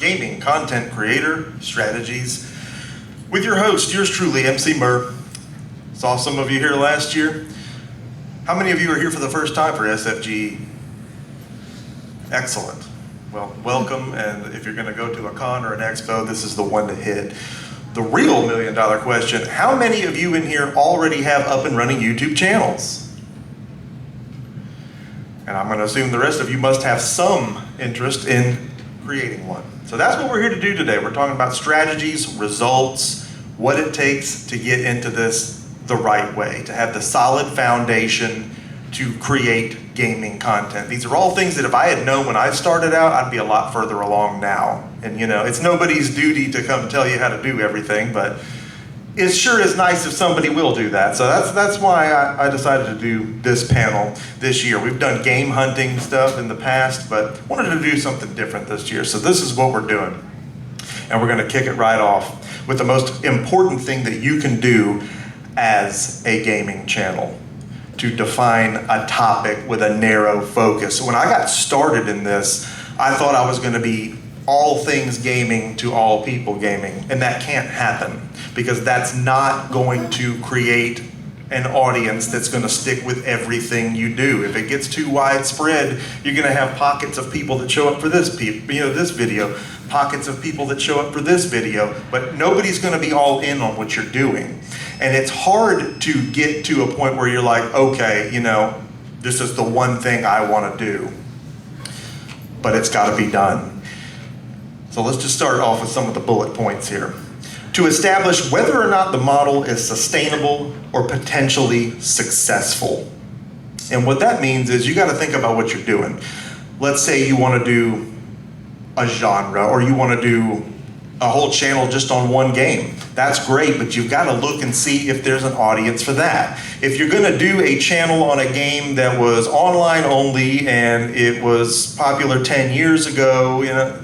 Gaming content creator strategies with your host, yours truly, Emceemur. Saw some of you here last year. How many of you are here for the first time for SFG? Excellent. Well, welcome, and if you're going to go to a con or an expo, this is the one to hit. The real million-dollar question, how many of you in here already have up and running YouTube channels? And I'm going to assume the rest of you must have some interest in creating one. So that's what we're here to do today. We're talking about strategies, results, what it takes to get into this the right way, to have the solid foundation to create gaming content. These are all things that if I had known when I started out, I'd be a lot further along now. And you know, it's nobody's duty to come tell you how to do everything, but it sure is nice if somebody will do that. So that's why I decided to do this panel this year. We've done game hunting stuff in the past, but wanted to do something different this year. So this is what we're doing. And we're gonna kick it right off with the most important thing that you can do as a gaming channel, to define a topic with a narrow focus. So when I got started in this, I thought I was gonna be all things gaming to all people gaming, and that can't happen because that's not going to create an audience that's going to stick with everything you do. If it gets too widespread, you're going to have pockets of people that show up for this video, pockets of people that show up for this video, but nobody's going to be all in on what you're doing. And it's hard to get to a point where you're like, okay, you know, this is the one thing I want to do, but it's got to be done. So let's just start off with some of the bullet points here. To establish whether or not the model is sustainable or potentially successful. And what that means is you got to think about what you're doing. Let's say you want to do a genre, or you want to do a whole channel just on one game. That's great, but you've got to look and see if there's an audience for that. If you're going to do a channel on a game that was online only and it was popular 10 years ago, you know,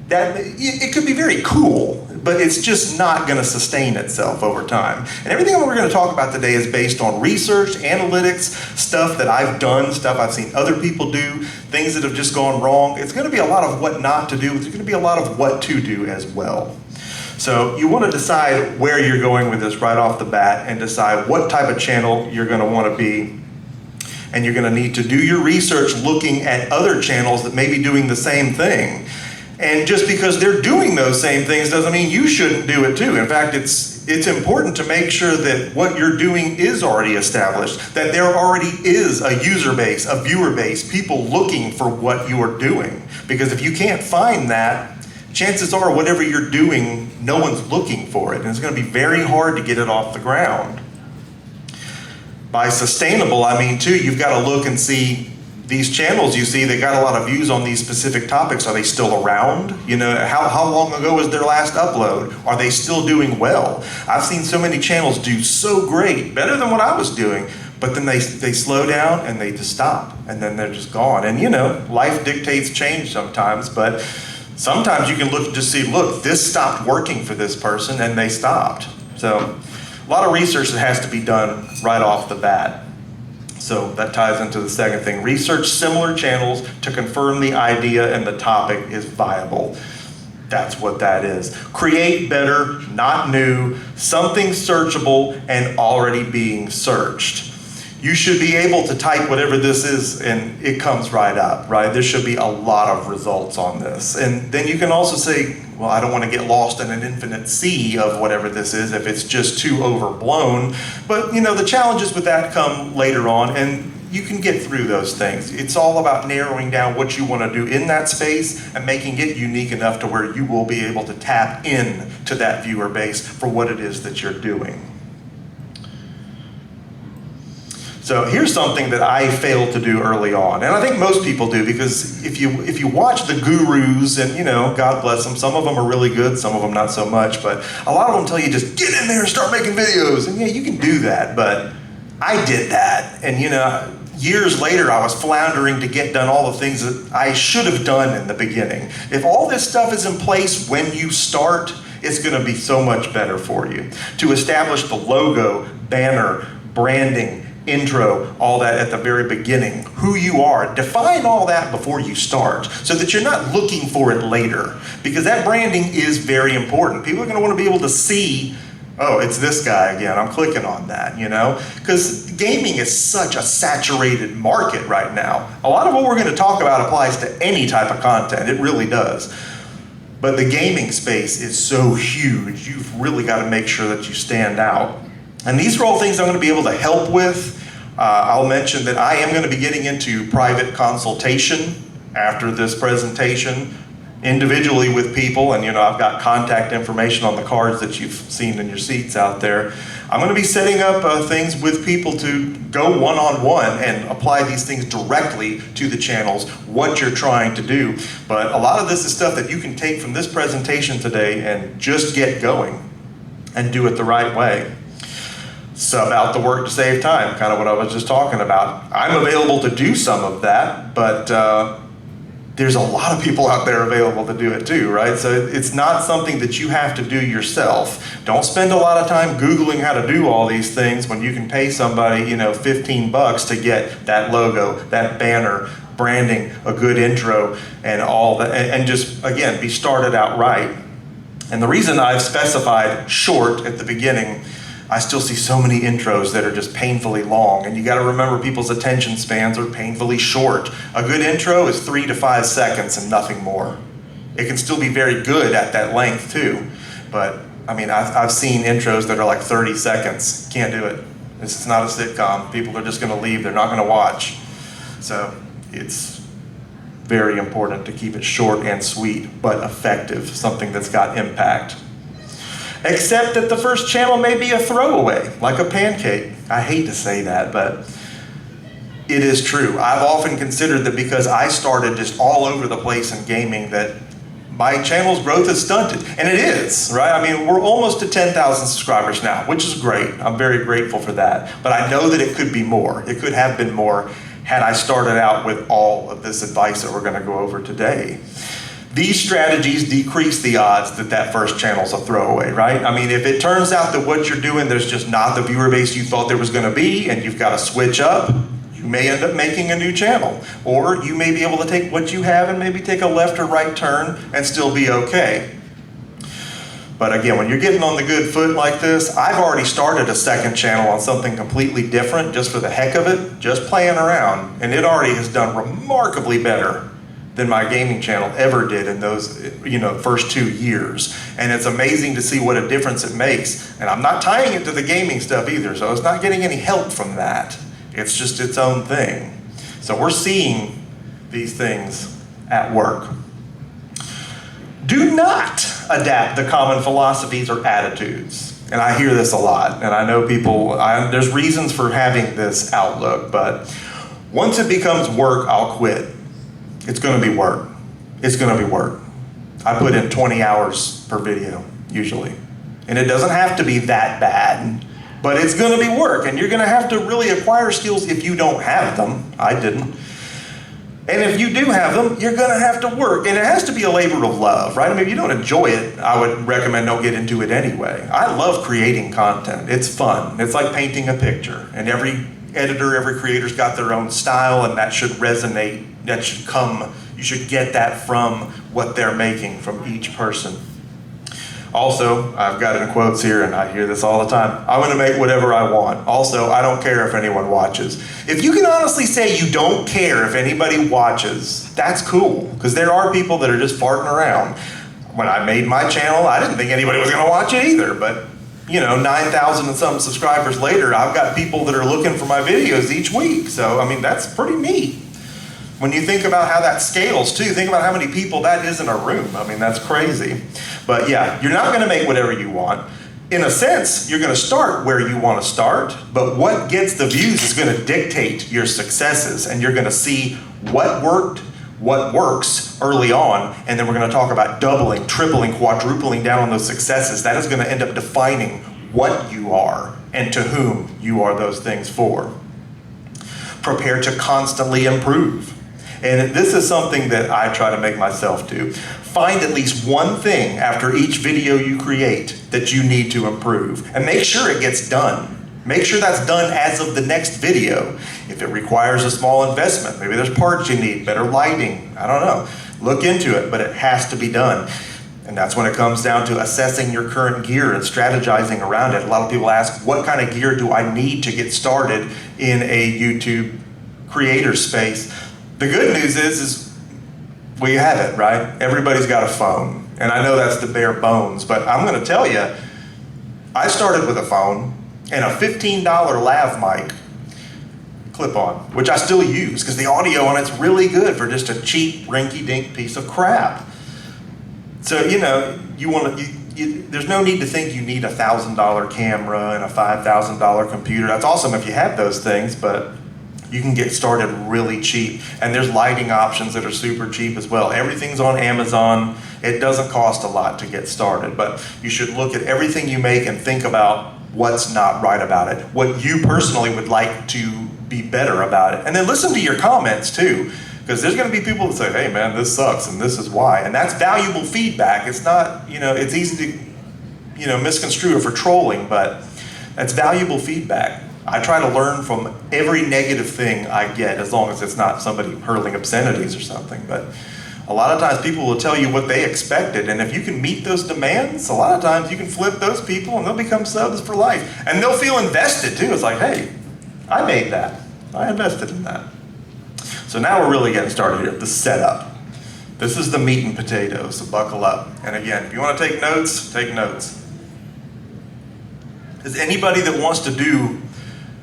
that it could be very cool, but it's just not going to sustain itself over time. And everything that we're going to talk about today is based on research, analytics, stuff that I've done, stuff I've seen other people do, things that have just gone wrong. It's going to be a lot of what not to do. It's going to be a lot of what to do as well. So you want to decide where you're going with this right off the bat and decide what type of channel you're going to want to be. And you're going to need to do your research looking at other channels that may be doing the same thing. And just because they're doing those same things doesn't mean you shouldn't do it too. In fact, it's important to make sure that what you're doing is already established, that there already is a user base, a viewer base, people looking for what you are doing. Because if you can't find that, chances are whatever you're doing, no one's looking for it. And it's going to be very hard to get it off the ground. By sustainable, I mean too, you've got to look and see these channels you see, they got a lot of views on these specific topics. Are they still around? You know, how long ago was their last upload? Are they still doing well? I've seen so many channels do so great, better than what I was doing, but then they slow down and they just stop, and then they're just gone. And you know, life dictates change sometimes, but sometimes you can look and just see, look, this stopped working for this person, and they stopped. So a lot of research that has to be done right off the bat. So that ties into the second thing. Research similar channels to confirm the idea and the topic is viable. That's what that is. Create better, not new, something searchable and already being searched. You should be able to type whatever this is and it comes right up, right? There should be a lot of results on this. And then you can also say, well, I don't want to get lost in an infinite sea of whatever this is if it's just too overblown. But you know, the challenges with that come later on, and you can get through those things. It's all about narrowing down what you want to do in that space and making it unique enough to where you will be able to tap in to that viewer base for what it is that you're doing. So here's something that I failed to do early on, and I think most people do, because if you watch the gurus, and you know, God bless them, some of them are really good, some of them not so much, but a lot of them tell you just get in there and start making videos, and yeah, you can do that, but I did that, and you know, years later I was floundering to get done all the things that I should have done in the beginning. If all this stuff is in place when you start, it's going to be so much better for you. To establish the logo, banner, branding, intro, all that at the very beginning, who you are. Define all that before you start so that you're not looking for it later, because that branding is very important. People are going to want to be able to see, oh, it's this guy again, I'm clicking on that, you know? Because gaming is such a saturated market right now. A lot of what we're going to talk about applies to any type of content, it really does. But the gaming space is so huge, you've really got to make sure that you stand out. And these are all things I'm going to be able to help with. I'll mention that I am going to be getting into private consultation after this presentation, individually with people, and I've got contact information on the cards that you've seen in your seats out there. I'm going to be setting up things with people to go one-on-one and apply these things directly to the channels, what you're trying to do. But a lot of this is stuff that you can take from this presentation today and just get going and do it the right way. Sub out the work to save time, kind of what I was just talking about. I'm available to do some of that, but there's a lot of people out there available to do it too, right? So it's not something that you have to do yourself. Don't spend a lot of time Googling how to do all these things when you can pay somebody, $15 to get that logo, that banner, branding, a good intro, and all that, and just, again, be started out right. And the reason I've specified short at the beginning, I still see so many intros that are just painfully long, and you got to remember people's attention spans are painfully short. A good intro is 3 to 5 seconds and nothing more. It can still be very good at that length too, but I mean, I've seen intros that are like 30 seconds. Can't do it. It's not a sitcom. People are just going to leave. They're not going to watch. So it's very important to keep it short and sweet, but effective, something that's got impact. Except that the first channel may be a throwaway, like a pancake. I hate to say that, but it is true. I've often considered that because I started just all over the place in gaming that my channel's growth is stunted. And it is, right? I mean, we're almost to 10,000 subscribers now, which is great. I'm very grateful for that. But I know that it could be more. It could have been more had I started out with all of this advice that we're going to go over today. These strategies decrease the odds that that first channel's a throwaway, right? I mean, if it turns out that what you're doing, there's just not the viewer base you thought there was going to be, and you've got to switch up, you may end up making a new channel. Or you may be able to take what you have and maybe take a left or right turn and still be okay. But again, when you're getting on the good foot like this, I've already started a second channel on something completely different just for the heck of it, just playing around. And it already has done remarkably better than my gaming channel ever did in those first 2 years. And it's amazing to see what a difference it makes. And I'm not tying it to the gaming stuff either, so it's not getting any help from that. It's just its own thing. So we're seeing these things at work. Do not adapt the common philosophies or attitudes. And I hear this a lot, and I know people, there's reasons for having this outlook, but once it becomes work, I'll quit. It's going to be work. It's going to be work. I put in 20 hours per video, usually. And it doesn't have to be that bad, but it's going to be work. And you're going to have to really acquire skills if you don't have them. I didn't. And if you do have them, you're going to have to work. And it has to be a labor of love, right? I mean, if you don't enjoy it, I would recommend don't get into it anyway. I love creating content. It's fun. It's like painting a picture. And every editor, every creator's got their own style, and that should resonate. That should come, you should get that from what they're making from each person. Also, I've got it in quotes here, and I hear this all the time. I'm going to make whatever I want. Also, I don't care if anyone watches. If you can honestly say you don't care if anybody watches, that's cool, because there are people that are just farting around. When I made my channel, I didn't think anybody was going to watch it either, but 9,000 and some subscribers later, I've got people that are looking for my videos each week. So, I mean, that's pretty neat. When you think about how that scales too, think about how many people that is in a room. I mean, that's crazy. But yeah, you're not going to make whatever you want. In a sense, you're going to start where you want to start, but what gets the views is going to dictate your successes, and you're going to see what worked, what works early on, and then we're going to talk about doubling, tripling, quadrupling down on those successes. That is going to end up defining what you are and to whom you are those things for. Prepare to constantly improve. And this is something that I try to make myself do. Find at least one thing after each video you create that you need to improve, and make sure it gets done. Make sure that's done as of the next video. If it requires a small investment, maybe there's parts you need, better lighting, I don't know. Look into it, but it has to be done. And that's when it comes down to assessing your current gear and strategizing around it. A lot of people ask, what kind of gear do I need to get started in a YouTube creator space? The good news is we have it, right? Everybody's got a phone. And I know that's the bare bones, but I'm gonna tell you, I started with a phone and a $15 lav mic clip-on, which I still use because the audio on it's really good for just a cheap rinky-dink piece of crap. So, you know, there's no need to think you need a $1,000 camera and a $5,000 computer. That's awesome if you have those things, but you can get started really cheap. And there's lighting options that are super cheap as well. Everything's on Amazon. It doesn't cost a lot to get started, but you should look at everything you make and think about what's not right about it, what you personally would like to be better about it. And then listen to your comments too, because there's gonna be people that say, hey man, this sucks and this is why. And that's valuable feedback. It's not, you know, it's easy to, you know, misconstrue it for trolling, but that's valuable feedback. I try to learn from every negative thing I get, as long as it's not somebody hurling obscenities or something. But a lot of times people will tell you what they expected, and if you can meet those demands, a lot of times you can flip those people and they'll become subs for life. And they'll feel invested too. It's like, hey, I made that. I invested in that. So now we're really getting started here, the setup. This is the meat and potatoes, so buckle up. And again, if you want to take notes, take notes. Is anybody that wants to do,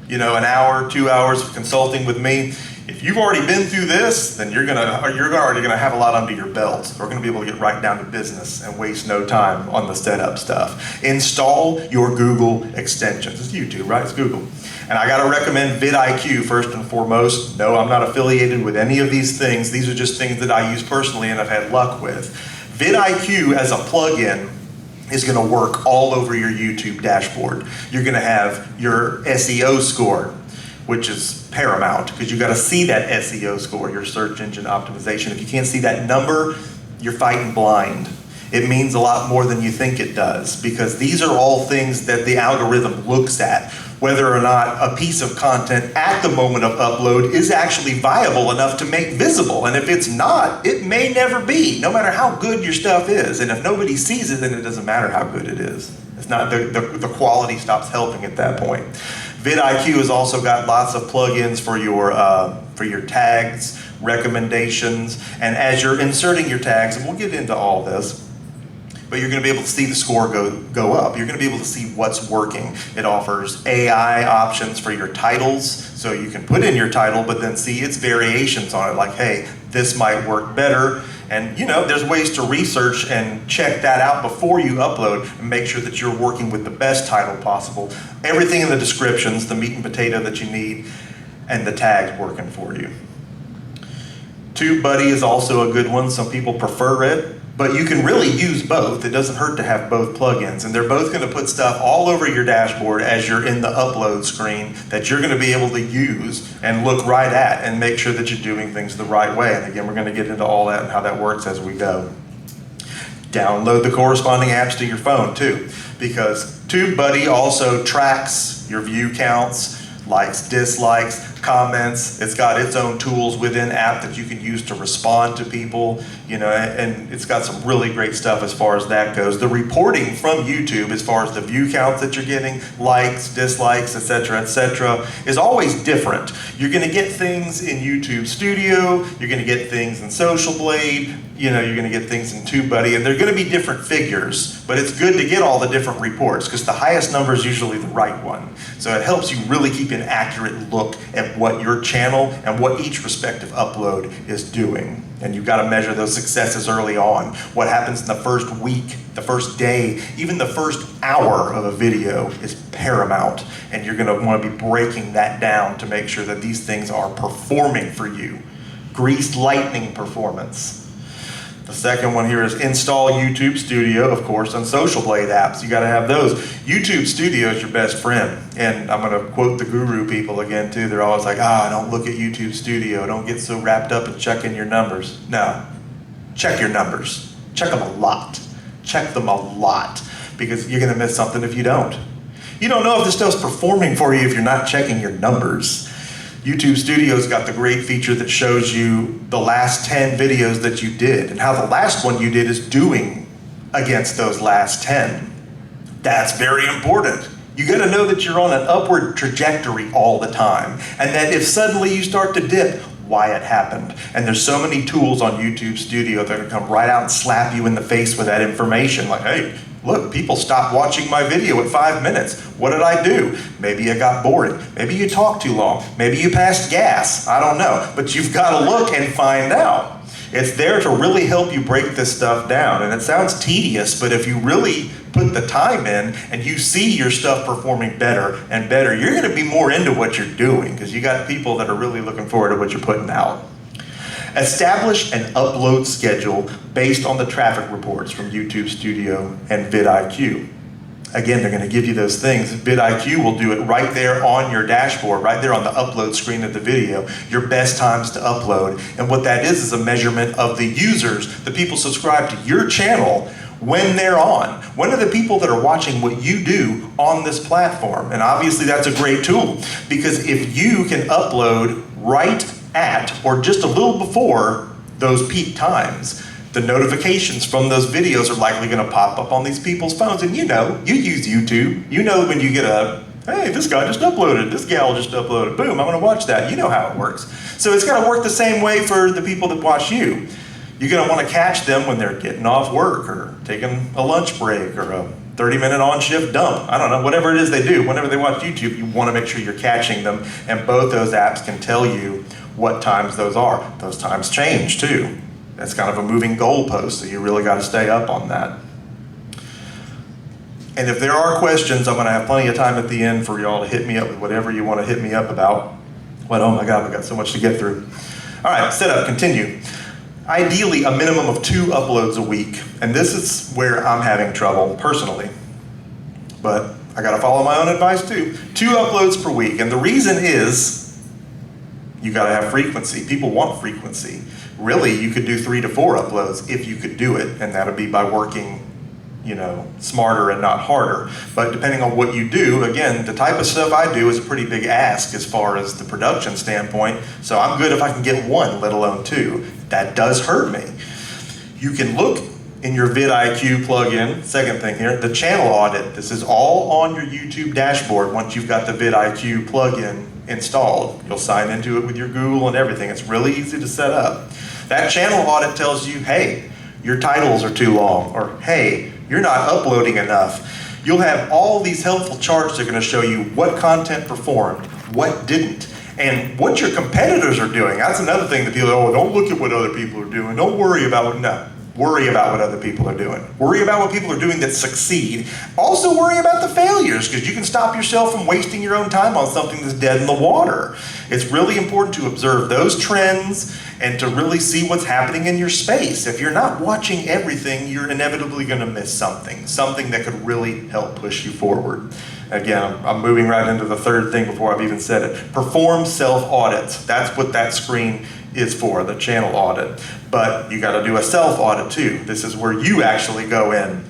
you know, an hour, 2 hours of consulting with me, if you've already been through this, then you're already gonna have a lot under your belt. We're gonna be able to get right down to business and waste no time on the setup stuff. Install your Google extensions. It's YouTube, right? It's Google. And I gotta recommend vidIQ first and foremost. No, I'm not affiliated with any of these things. These are just things that I use personally and I've had luck with. vidIQ as a plugin is gonna work all over your YouTube dashboard. You're gonna have your SEO score, which is paramount, because you gotta see that SEO score, your search engine optimization. If you can't see that number, you're fighting blind. It means a lot more than you think it does, because these are all things that the algorithm looks at, whether or not a piece of content at the moment of upload is actually viable enough to make visible. And if it's not, it may never be, no matter how good your stuff is. And if nobody sees it, then it doesn't matter how good it is. It's not, the quality stops helping at that point. vidIQ has also got lots of plugins for your tags, recommendations, and as you're inserting your tags, and we'll get into all this, but you're going to be able to see the score go up. You're going to be able to see what's working. It offers AI options for your titles, so you can put in your title, but then see its variations on it, like, hey, this might work better. And you know, there's ways to research and check that out before you upload and make sure that you're working with the best title possible. Everything in the descriptions, the meat and potato that you need, and the tags working for you. TubeBuddy is also a good one. Some people prefer it, but you can really use both. It doesn't hurt to have both plugins, and they're both going to put stuff all over your dashboard as you're in the upload screen that you're going to be able to use and look right at and make sure that you're doing things the right way. And again, we're going to get into all that and how that works as we go. Download the corresponding apps to your phone too, because TubeBuddy also tracks your view counts, likes, dislikes, comments. It's got its own tools within app that you can use to respond to people, you know, and it's got some really great stuff as far as that goes. The reporting from YouTube as far as the view counts that you're getting, likes, dislikes, etc., is always different. You're going to get things in YouTube Studio, you're going to get things in Social Blade, you know, you're going to get things in TubeBuddy, and they're going to be different figures, but it's good to get all the different reports because the highest number is usually the right one. So it helps you really keep an accurate look at what your channel and what each respective upload is doing. And you've got to measure those successes early on. What happens in the first week, the first day, even the first hour of a video is paramount. And you're going to want to be breaking that down to make sure that these things are performing for you. Greased lightning performance. The second one here is install YouTube Studio, of course, on Social Blade apps. You got to have those. YouTube Studio is your best friend. And I'm going to quote the guru people again, too. They're always like, don't look at YouTube Studio. Don't get so wrapped up in checking your numbers. No, check your numbers. Check them a lot. Check them a lot, because you're going to miss something if you don't. You don't know if this stuff's performing for you if you're not checking your numbers. YouTube Studio's got the great feature that shows you the last 10 videos that you did and how the last one you did is doing against those last 10. That's very important. You gotta know that you're on an upward trajectory all the time, and that if suddenly you start to dip, why it happened. And there's so many tools on YouTube Studio that are gonna come right out and slap you in the face with that information, like, hey, look, people stopped watching my video at 5 minutes. What did I do? Maybe it got boring. Maybe you talked too long. Maybe you passed gas. I don't know. But you've got to look and find out. It's there to really help you break this stuff down. And it sounds tedious, but if you really put the time in and you see your stuff performing better and better, you're going to be more into what you're doing because you got people that are really looking forward to what you're putting out. Establish an upload schedule based on the traffic reports from YouTube Studio and vidIQ. Again, they're going to give you those things. vidIQ will do it right there on your dashboard, right there on the upload screen of the video, your best times to upload. And what that is a measurement of the users, the people subscribed to your channel when they're on. When are the people that are watching what you do on this platform? And obviously that's a great tool because if you can upload right at or just a little before those peak times, the notifications from those videos are likely going to pop up on these people's phones. And you know, you use YouTube, you know when you get a, hey, this guy just uploaded, this gal just uploaded, boom, I'm going to watch that. You know how it works. So it's got to work the same way for the people that watch you. You're going to want to catch them when they're getting off work or taking a lunch break or a 30-minute on-shift dump. I don't know, whatever it is they do. Whenever they watch YouTube, you want to make sure you're catching them, and both those apps can tell you what times those are. Those times change too. That's kind of a moving goalpost, so you really got to stay up on that. And if there are questions, I'm going to have plenty of time at the end for y'all to hit me up with whatever you want to hit me up about. But oh my God, we've got so much to get through. All right, setup, continue. Ideally, a minimum of 2 uploads a week. And this is where I'm having trouble personally. But I got to follow my own advice too. 2 uploads per week. And the reason is you got to have frequency. People want frequency. Really, you could do 3 to 4 uploads if you could do it. And that would be by working, you know, smarter and not harder. But depending on what you do, again, the type of stuff I do is a pretty big ask as far as the production standpoint. So I'm good if I can get 1, let alone 2. That does hurt me. You can look in your vidIQ plugin, second thing here, the channel audit. This is all on your YouTube dashboard once you've got the vidIQ plugin installed. You'll sign into it with your Google and everything. It's really easy to set up. That channel audit tells you, hey, your titles are too long, or hey, you're not uploading enough. You'll have all these helpful charts that are going to show you what content performed, what didn't, and what your competitors are doing. That's another thing that people, oh, don't look at what other people are doing. Don't worry about what, no. Worry about what other people are doing. Worry about what people are doing that succeed. Also worry about the failures, because you can stop yourself from wasting your own time on something that's dead in the water. It's really important to observe those trends and to really see what's happening in your space. If you're not watching everything, you're inevitably going to miss something that could really help push you forward. Again, I'm moving right into the third thing before I've even said it. Perform self-audits. That's what that screen is for, the channel audit. But you got to do a self-audit too. This is where you actually go in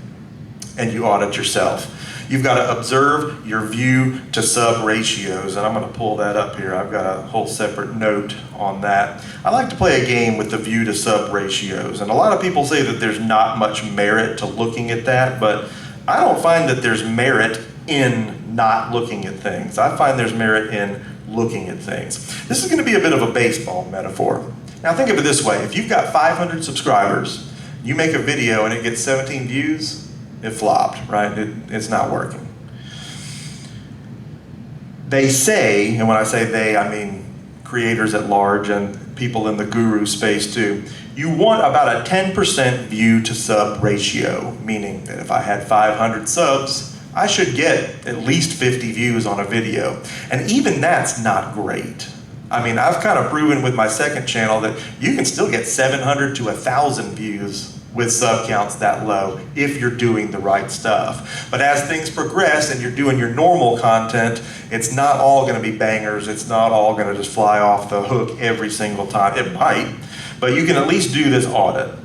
and you audit yourself. You've got to observe your view to sub ratios, and I'm going to pull that up here. I've got a whole separate note on that. I like to play a game with the view to sub ratios, and a lot of people say that there's not much merit to looking at that, but I don't find that there's merit in not looking at things. I find there's merit in looking at things. This is going to be a bit of a baseball metaphor. Now think of it this way. If you've got 500 subscribers, you make a video and it gets 17 views, it flopped, right? It's not working. They say, and when I say they, I mean creators at large and people in the guru space too, you want about a 10% view to sub ratio, meaning that if I had 500 subs, I should get at least 50 views on a video. And even that's not great. I mean, I've kind of proven with my second channel that you can still get 700 to 1,000 views with sub counts that low if you're doing the right stuff. But as things progress and you're doing your normal content, it's not all going to be bangers. It's not all going to just fly off the hook every single time. It might, but you can at least do this audit.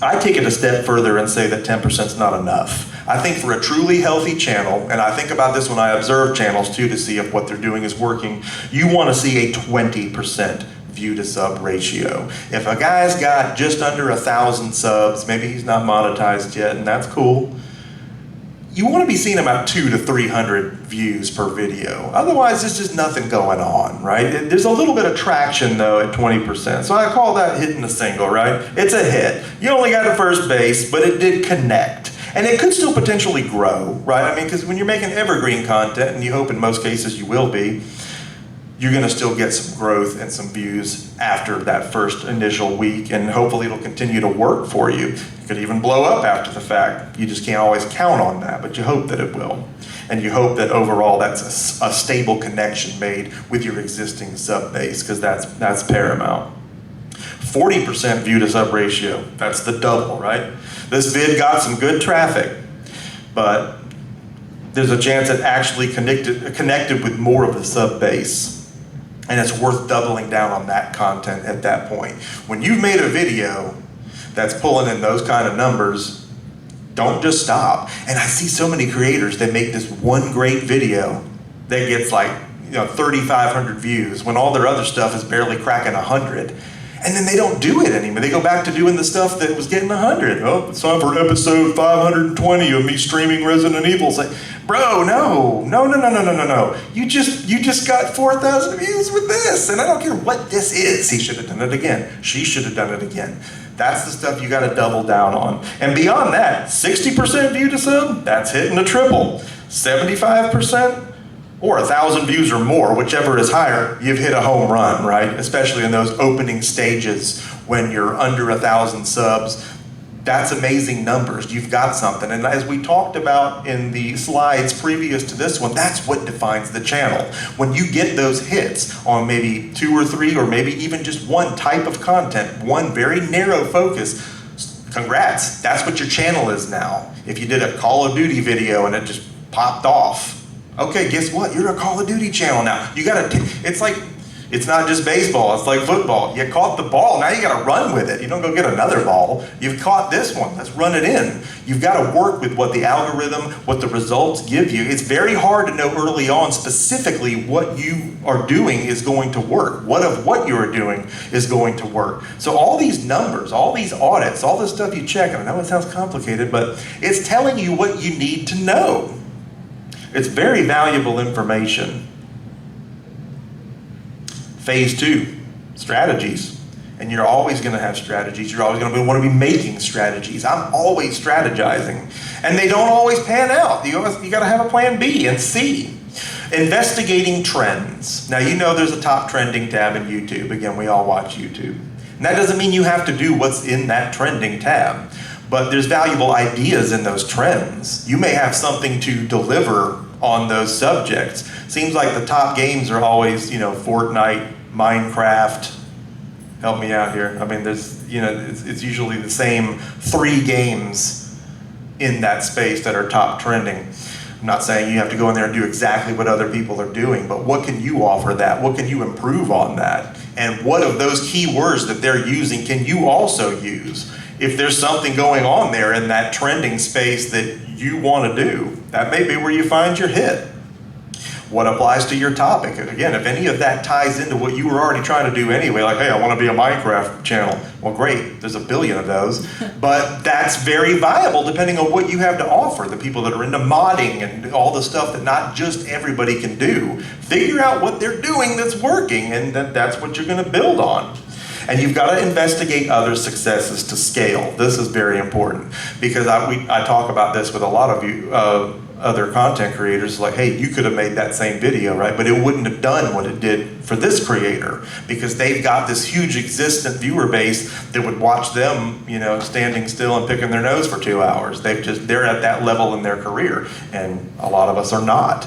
I take it a step further and say that 10% is not enough. I think for a truly healthy channel, and I think about this when I observe channels too to see if what they're doing is working, you want to see a 20% view to sub ratio. If a guy's got just under 1,000 subs, maybe he's not monetized yet, and that's cool, you want to be seeing about 200 to 300 views per video. Otherwise, there's just nothing going on, right? There's a little bit of traction though at 20%. So I call that hitting a single, right? It's a hit. You only got to first base, but it did connect. And it could still potentially grow, right? I mean, because when you're making evergreen content, and you hope in most cases you will be, you're going to still get some growth and some views after that first initial week, and hopefully it'll continue to work for you. It could even blow up after the fact. You just can't always count on that, but you hope that it will. And you hope that overall that's a stable connection made with your existing sub base, because that's paramount. 40% view to sub ratio, that's the double, right? This vid got some good traffic, but there's a chance it actually connected with more of the sub base. And it's worth doubling down on that content at that point. When you've made a video that's pulling in those kind of numbers, don't just stop. And I see so many creators that make this one great video that gets like 3,500 views when all their other stuff is barely cracking 100. And then they don't do it anymore. They go back to doing the stuff that was getting 100. Oh, it's time for episode 520 of me streaming Resident Evil. It's like, bro, no. You just got 4,000 views with this, and I don't care what this is. He should have done it again. She should have done it again. That's the stuff you got to double down on. And beyond that, 60% view to sub, that's hitting a triple. 75%. Or 1,000 views or more, whichever is higher, you've hit a home run, right? Especially in those opening stages when you're under 1,000 subs. That's amazing numbers. You've got something. And as we talked about in the slides previous to this one, that's what defines the channel. When you get those hits on maybe 2 or 3 or maybe even just one type of content, one very narrow focus, congrats. That's what your channel is now. If you did a Call of Duty video and it just popped off, okay, guess what? You're a Call of Duty channel now. You gotta, it's not just baseball, it's like football. You caught the ball, now you gotta run with it. You don't go get another ball. You've caught this one, let's run it in. You've gotta work with what the algorithm, what the results give you. It's very hard to know early on specifically what you are doing is going to work. What of what you are doing is going to work. So all these numbers, all these audits, all this stuff you check, and I know it sounds complicated, but it's telling you what you need to know. It's very valuable information. Phase 2, strategies. And you're always going to have strategies. You're always going to want to be making strategies. I'm always strategizing. And they don't always pan out. You got to have a plan B and C. Investigating trends. Now, you know there's a top trending tab in YouTube. Again, we all watch YouTube. And that doesn't mean you have to do what's in that trending tab. But there's valuable ideas in those trends. You may have something to deliver on those subjects. Seems like the top games are always, Fortnite, Minecraft. Help me out here. I mean, there's, it's usually the same 3 games in that space that are top trending. I'm not saying you have to go in there and do exactly what other people are doing, but what can you offer that? What can you improve on that? And what of those keywords that they're using can you also use? If there's something going on there in that trending space that you want to do, that may be where you find your hit. What applies to your topic? Again, if any of that ties into what you were already trying to do anyway, like, hey, I want to be a Minecraft channel. Well, great, there's a billion of those. But that's very viable depending on what you have to offer. The people that are into modding and all the stuff that not just everybody can do. Figure out what they're doing that's working, and that's what you're going to build on. And you've got to investigate other successes to scale. This is very important because I talk about this with a lot of you, other content creators, like, hey, you could have made that same video, right? But it wouldn't have done what it did for this creator because they've got this huge existent viewer base that would watch them, standing still and picking their nose for 2 hours. They're at that level in their career, and a lot of us are not.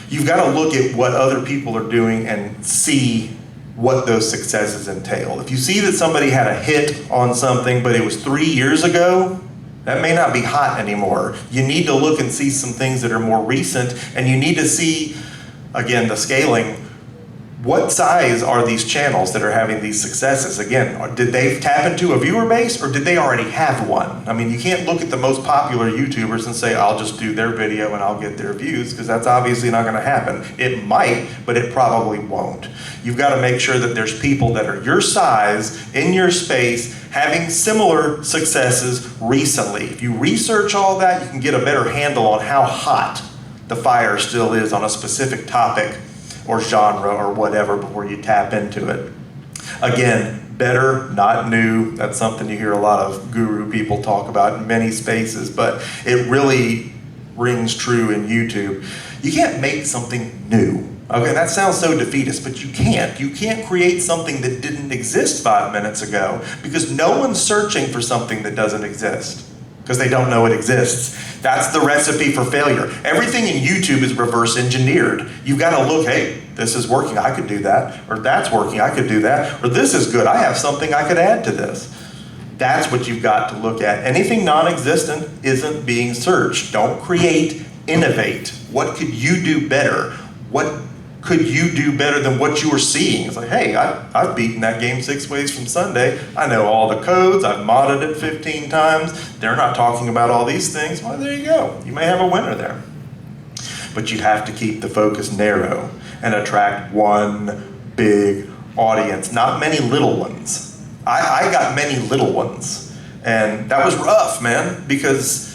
You've got to look at what other people are doing and see what those successes entail. If you see that somebody had a hit on something, but it was 3 years ago, that may not be hot anymore. You need to look and see some things that are more recent, and you need to see, again, the scaling. what size are these channels that are having these successes? Again, did they tap into a viewer base or did they already have one? I mean, you can't look at the most popular YouTubers and say, I'll just do their video and I'll get their views, because that's obviously not gonna happen. It might, but it probably won't. You've gotta make sure that there's people that are your size, in your space, having similar successes recently. If you research all that, you can get a better handle on how hot the fire still is on a specific topic or genre or whatever before you tap into it. Again, better, not new. That's something you hear a lot of guru people talk about in many spaces, but it really rings true in YouTube. You can't make something new. Okay, that sounds so defeatist, but you can't. You can't create something that didn't exist 5 minutes ago, because no one's searching for something that doesn't exist, because they don't know it exists. That's the recipe for failure. Everything in YouTube is reverse engineered. You've got to look, hey, this is working, I could do that, or that's working, I could do that, or this is good, I have something I could add to this. That's what you've got to look at. Anything non-existent isn't being searched. Don't create, innovate. What could you do better? What could you do better than what you were seeing? It's like, hey, I've beaten that game 6 ways from Sunday. I know all the codes. I've modded it 15 times. They're not talking about all these things. Well, there you go. You may have a winner there. But you have to keep the focus narrow and attract one big audience, not many little ones. I got many little ones, and that was rough, man, because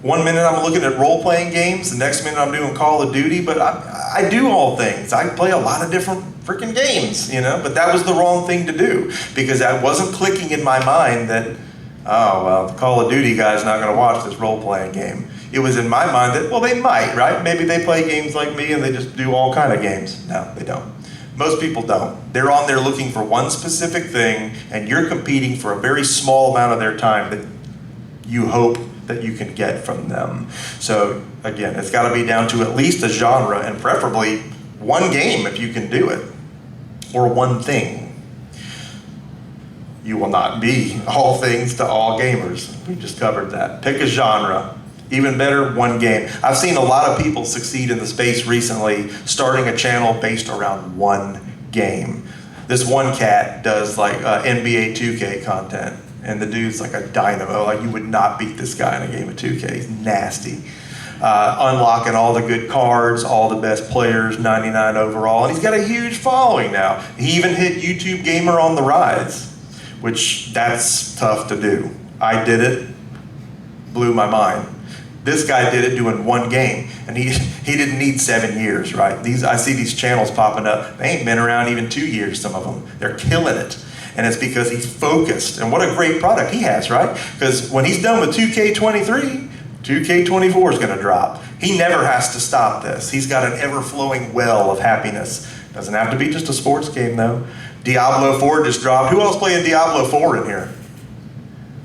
1 minute I'm looking at role-playing games, the next minute I'm doing Call of Duty, but I do all things. I play a lot of different freaking games, you know, but that was the wrong thing to do, because I wasn't clicking in my mind that, oh, well, the Call of Duty guy's not gonna watch this role-playing game. It was in my mind that, well, they might, right? Maybe they play games like me and they just do all kind of games. No, they don't. Most people don't. They're on there looking for one specific thing, and you're competing for a very small amount of their time that you hope that you can get from them. So again, it's got to be down to at least a genre, and preferably one game if you can do it, or one thing. You will not be all things to all gamers. We just covered that. Pick a genre. Even better, one game. I've seen a lot of people succeed in the space recently, starting a channel based around one game. This one cat does like NBA 2K content, and the dude's like a dynamo. Like, you would not beat this guy in a game of 2K. He's nasty. Unlocking all the good cards, all the best players, 99 overall, and he's got a huge following now. He even hit YouTube Gamer on the Rise, which that's tough to do. I did it, blew my mind. This guy did it doing one game, and he didn't need 7 years, right? I see these channels popping up. They ain't been around even 2 years, some of them. They're killing it. And it's because he's focused. And what a great product he has, right? Because when he's done with 2K23, 2K24 is gonna drop. He never has to stop this. He's got an ever-flowing well of happiness. Doesn't have to be just a sports game, though. Diablo 4 just dropped. Who else playing Diablo 4 in here?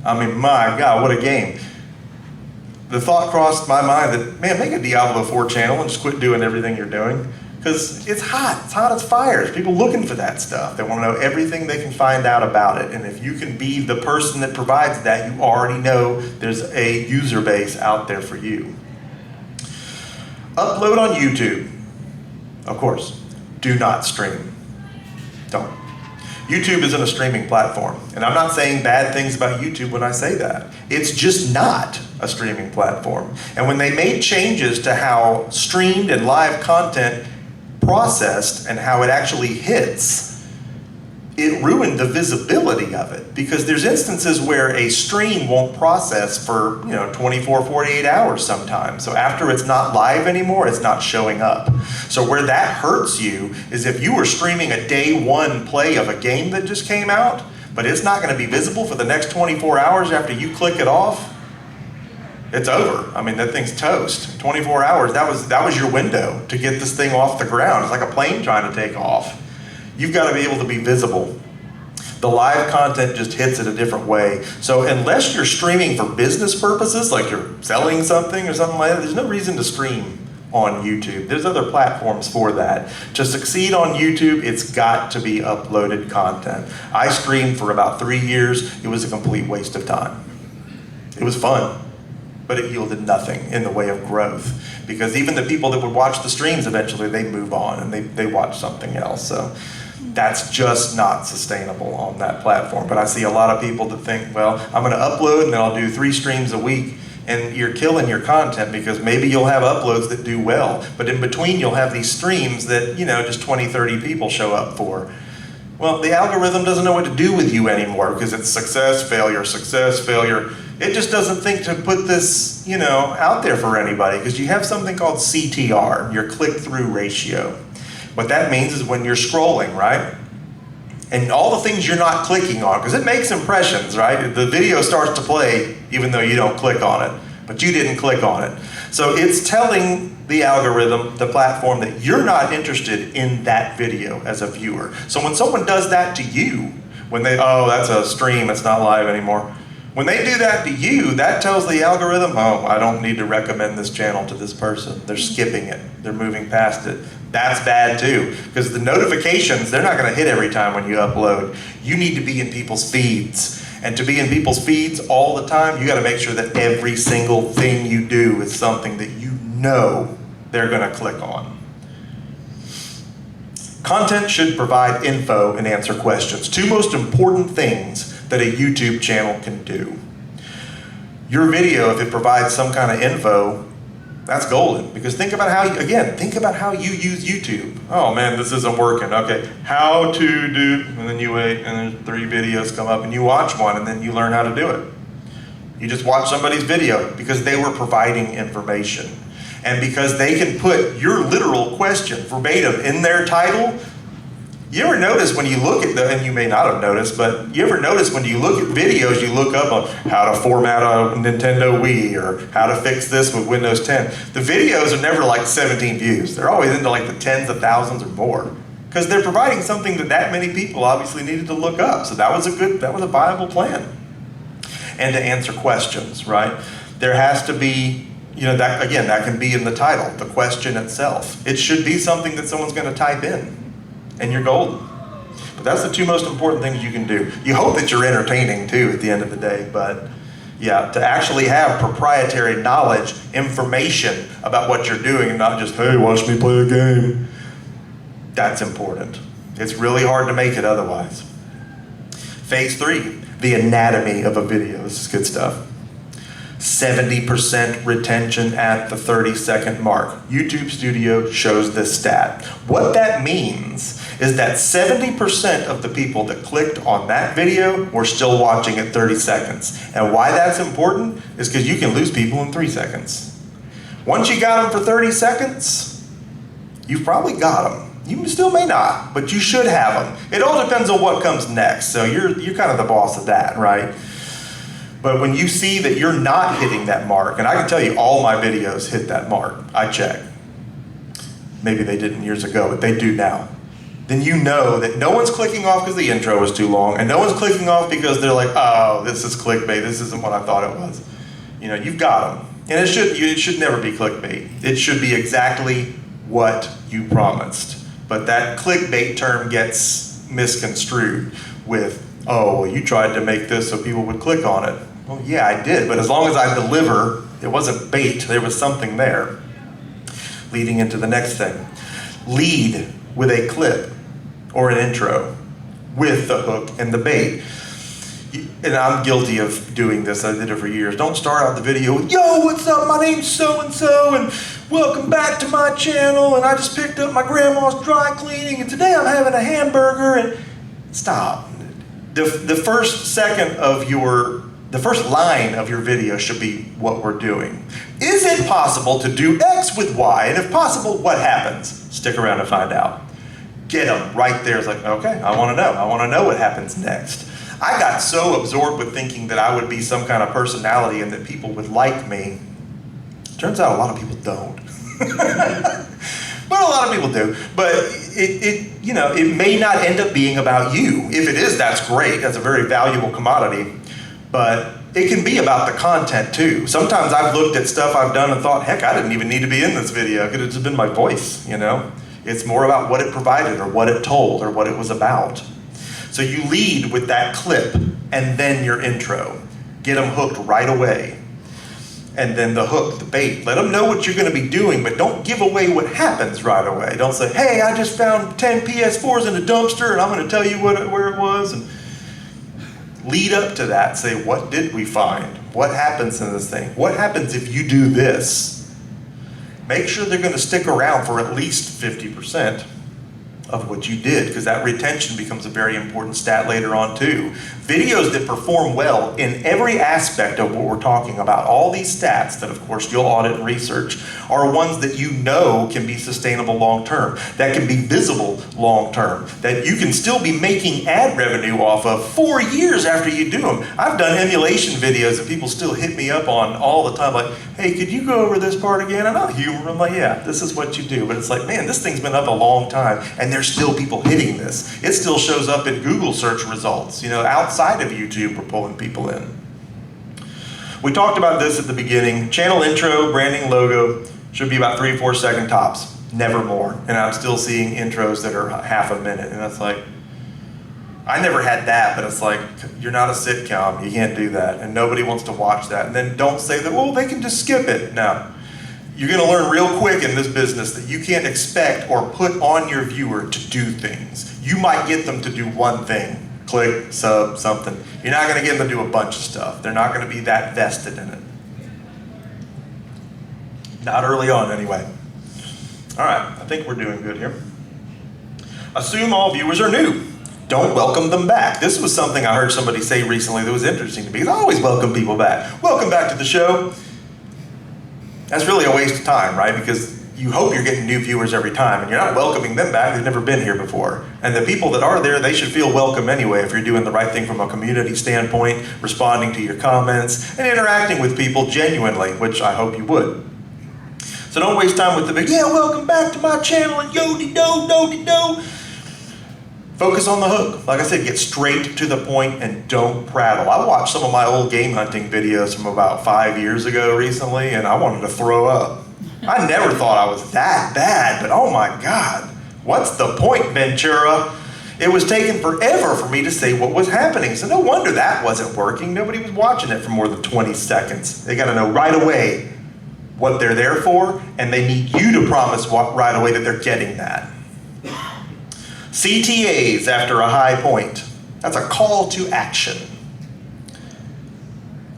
I mean, my God, what a game. The thought crossed my mind that, man, make a Diablo 4 channel and just quit doing everything you're doing. Because it's hot as fire. There's people looking for that stuff. They want to know everything they can find out about it. And if you can be the person that provides that, you already know there's a user base out there for you. Upload on YouTube. Of course, do not stream. Don't. YouTube isn't a streaming platform. And I'm not saying bad things about YouTube when I say that. It's just not a streaming platform. And when they made changes to how streamed and live content processed and how it actually hits, it ruined the visibility of it, because there's instances where a stream won't process for 24, 48 hours sometimes. So after it's not live anymore, it's not showing up. So where that hurts you is if you were streaming a day one play of a game that just came out, but it's not going to be visible for the next 24 hours after you click it off, it's over. I mean, that thing's toast. 24 hours, that was your window to get this thing off the ground. It's like a plane trying to take off. You've got to be able to be visible. The live content just hits it a different way. So unless you're streaming for business purposes, like you're selling something or something like that, there's no reason to stream on YouTube. There's other platforms for that. To succeed on YouTube, it's got to be uploaded content. I streamed for about 3 years. It was a complete waste of time. It was fun, but it yielded nothing in the way of growth. Because even the people that would watch the streams, eventually they move on and they watch something else. So that's just not sustainable on that platform. But I see a lot of people that think, well, I'm going to upload and then I'll do 3 streams a week. And you're killing your content because maybe you'll have uploads that do well, but in between you'll have these streams that, you know, just 20, 30 people show up for. Well, the algorithm doesn't know what to do with you anymore because it's success, failure, success, failure. It just doesn't think to put this, you know, out there for anybody because you have something called CTR, your click-through ratio. What that means is when you're scrolling, right? And all the things you're not clicking on, because it makes impressions, right? The video starts to play even though you don't click on it, but you didn't click on it. So it's telling the algorithm, the platform, that you're not interested in that video as a viewer. So when someone does that to you, when they, oh, that's a stream, it's not live anymore. When they do that to you, that tells the algorithm, oh, I don't need to recommend this channel to this person. They're skipping it. They're moving past it. That's bad too, because the notifications, they're not going to hit every time when you upload. You need to be in people's feeds. And to be in people's feeds all the time, you got to make sure that every single thing you do is something that you know they're going to click on. Content should provide info and answer questions. 2 most important things that a YouTube channel can do. Your video, if it provides some kind of info, that's golden. Because think about how, think about how you use YouTube. Oh man, this isn't working. Okay, how to do, and then you wait, and then 3 videos come up, and you watch one, and then you learn how to do it. You just watch somebody's video because they were providing information. And because they can put your literal question verbatim in their title. You ever notice when you look at and you may not have noticed, but you ever notice when you look at videos, you look up on how to format a Nintendo Wii or how to fix this with Windows 10. The videos are never like 17 views. They're always into like the tens of thousands or more because they're providing something that many people obviously needed to look up. So that was a viable plan. And to answer questions, right? There has to be, you know, that can be in the title, the question itself. It should be something that someone's going to type in. And you're golden. But that's the 2 most important things you can do. You hope that you're entertaining too at the end of the day, but yeah, to actually have proprietary knowledge, information about what you're doing and not just, hey, watch me play a game. That's important. It's really hard to make it otherwise. Phase 3, the anatomy of a video. This is good stuff. 70% retention at the 30-second mark. YouTube Studio shows this stat. What that means is that 70% of the people that clicked on that video were still watching at 30 seconds. And why that's important is because you can lose people in 3 seconds. Once you got them for 30 seconds, you've probably got them. You still may not, but you should have them. It all depends on what comes next. So you're kind of the boss of that, right? But when you see that you're not hitting that mark, and I can tell you all my videos hit that mark, I check. Maybe they didn't years ago, but they do now. Then you know that no one's clicking off because the intro was too long, and no one's clicking off because they're like, oh, this is clickbait, this isn't what I thought it was. You know, you've got them. And it should never be clickbait. It should be exactly what you promised. But that clickbait term gets misconstrued with, oh, well, you tried to make this so people would click on it. Well, yeah, I did, but as long as I deliver, it wasn't bait, there was something there. Leading into the next thing. Lead with a clip or an intro with the hook and the bait. And I'm guilty of doing this, I did it for years. Don't start out the video with, yo, what's up, my name's so-and-so, and welcome back to my channel, and I just picked up my grandma's dry cleaning, and today I'm having a hamburger, and stop. The first line of your video should be what we're doing. Is it possible to do X with Y? And if possible, what happens? Stick around to find out. Get them right there. It's like, okay, I want to know. I want to know what happens next. I got so absorbed with thinking that I would be some kind of personality and that people would like me. Turns out a lot of people don't. But a lot of people do. But it may not end up being about you. If it is, that's great. That's a very valuable commodity. But it can be about the content too. Sometimes I've looked at stuff I've done and thought, heck, I didn't even need to be in this video. It could have just been my voice, you know? It's more about what it provided or what it told or what it was about. So you lead with that clip and then your intro. Get them hooked right away. And then the hook, the bait. Let them know what you're going to be doing, but don't give away what happens right away. Don't say, hey, I just found 10 PS4s in a dumpster and I'm going to tell you where it was. And lead up to that. Say, what did we find? What happens in this thing? What happens if you do this? Make sure they're going to stick around for at least 50% of what you did, because that retention becomes a very important stat later on too. Videos that perform well in every aspect of what we're talking about, all these stats that of course you'll audit and research, are ones that you know can be sustainable long term, that can be visible long term, that you can still be making ad revenue off of 4 years after you do them. I've done emulation videos that people still hit me up on all the time, like, hey, could you go over this part again? And I'll humor them, like, yeah, this is what you do. But it's like, man, this thing's been up a long time and there's still people hitting this. It still shows up in Google search results. Outside of YouTube, we're pulling people in. We talked about this at the beginning. Channel intro, branding, logo should be about 3-4 second tops, never more. And I'm still seeing intros that are half a minute. And that's like, I never had that, but it's like, you're not a sitcom, you can't do that. And nobody wants to watch that. And then don't say that, well, they can just skip it. No. You're going to learn real quick in this business that you can't expect or put on your viewer to do things. You might get them to do one thing, click, sub, something. You're not going to get them to do a bunch of stuff. They're not going to be that vested in it. Not early on, anyway. All right, I think we're doing good here. Assume all viewers are new. Don't welcome them back. This was something I heard somebody say recently that was interesting to me. I always welcome people back. Welcome back to the show. That's really a waste of time, right? Because you hope you're getting new viewers every time, and you're not welcoming them back. They've never been here before. And the people that are there, they should feel welcome anyway if you're doing the right thing from a community standpoint, responding to your comments, and interacting with people genuinely, which I hope you would. So don't waste time with the big, yeah, welcome back to my channel, and yo-de-do, do-de-do. Focus on the hook. Like I said, get straight to the point and don't prattle. I watched some of my old game hunting videos from about 5 years ago recently, and I wanted to throw up. I never thought I was that bad, but oh my God, what's the point, Ventura? It was taking forever for me to say what was happening, so no wonder that wasn't working. Nobody was watching it for more than 20 seconds. They gotta know right away what they're there for, and they need you to promise right away that they're getting that. CTAs after a high point. That's a call to action.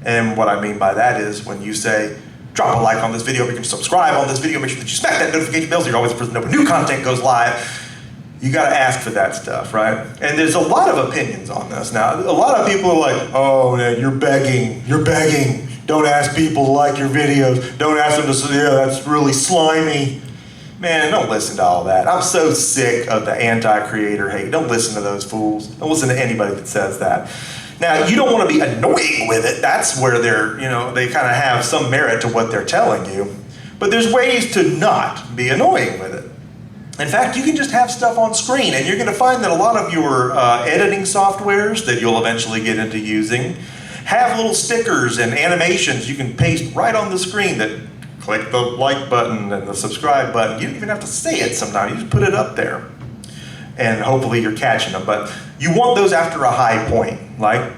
And what I mean by that is when you say, drop a like on this video, you can subscribe on this video, make sure that you smack that notification bell so you're always the first to know when new content goes live. You gotta ask for that stuff, right? And there's a lot of opinions on this. Now, a lot of people are like, oh, man, you're begging. Don't ask people to like your videos. Don't ask them to say, yeah, that's really slimy. Man, don't listen to all that. I'm so sick of the anti-creator hate. Don't listen to those fools. Don't listen to anybody that says that. Now, you don't want to be annoying with it. That's where they kind of have some merit to what they're telling you. But there's ways to not be annoying with it. In fact, you can just have stuff on screen, and you're going to find that a lot of your editing softwares that you'll eventually get into using have little stickers and animations you can paste right on the screen that click the like button and the subscribe button. You don't even have to say it sometimes. You just put it up there. And hopefully you're catching them. But you want those after a high point. Like,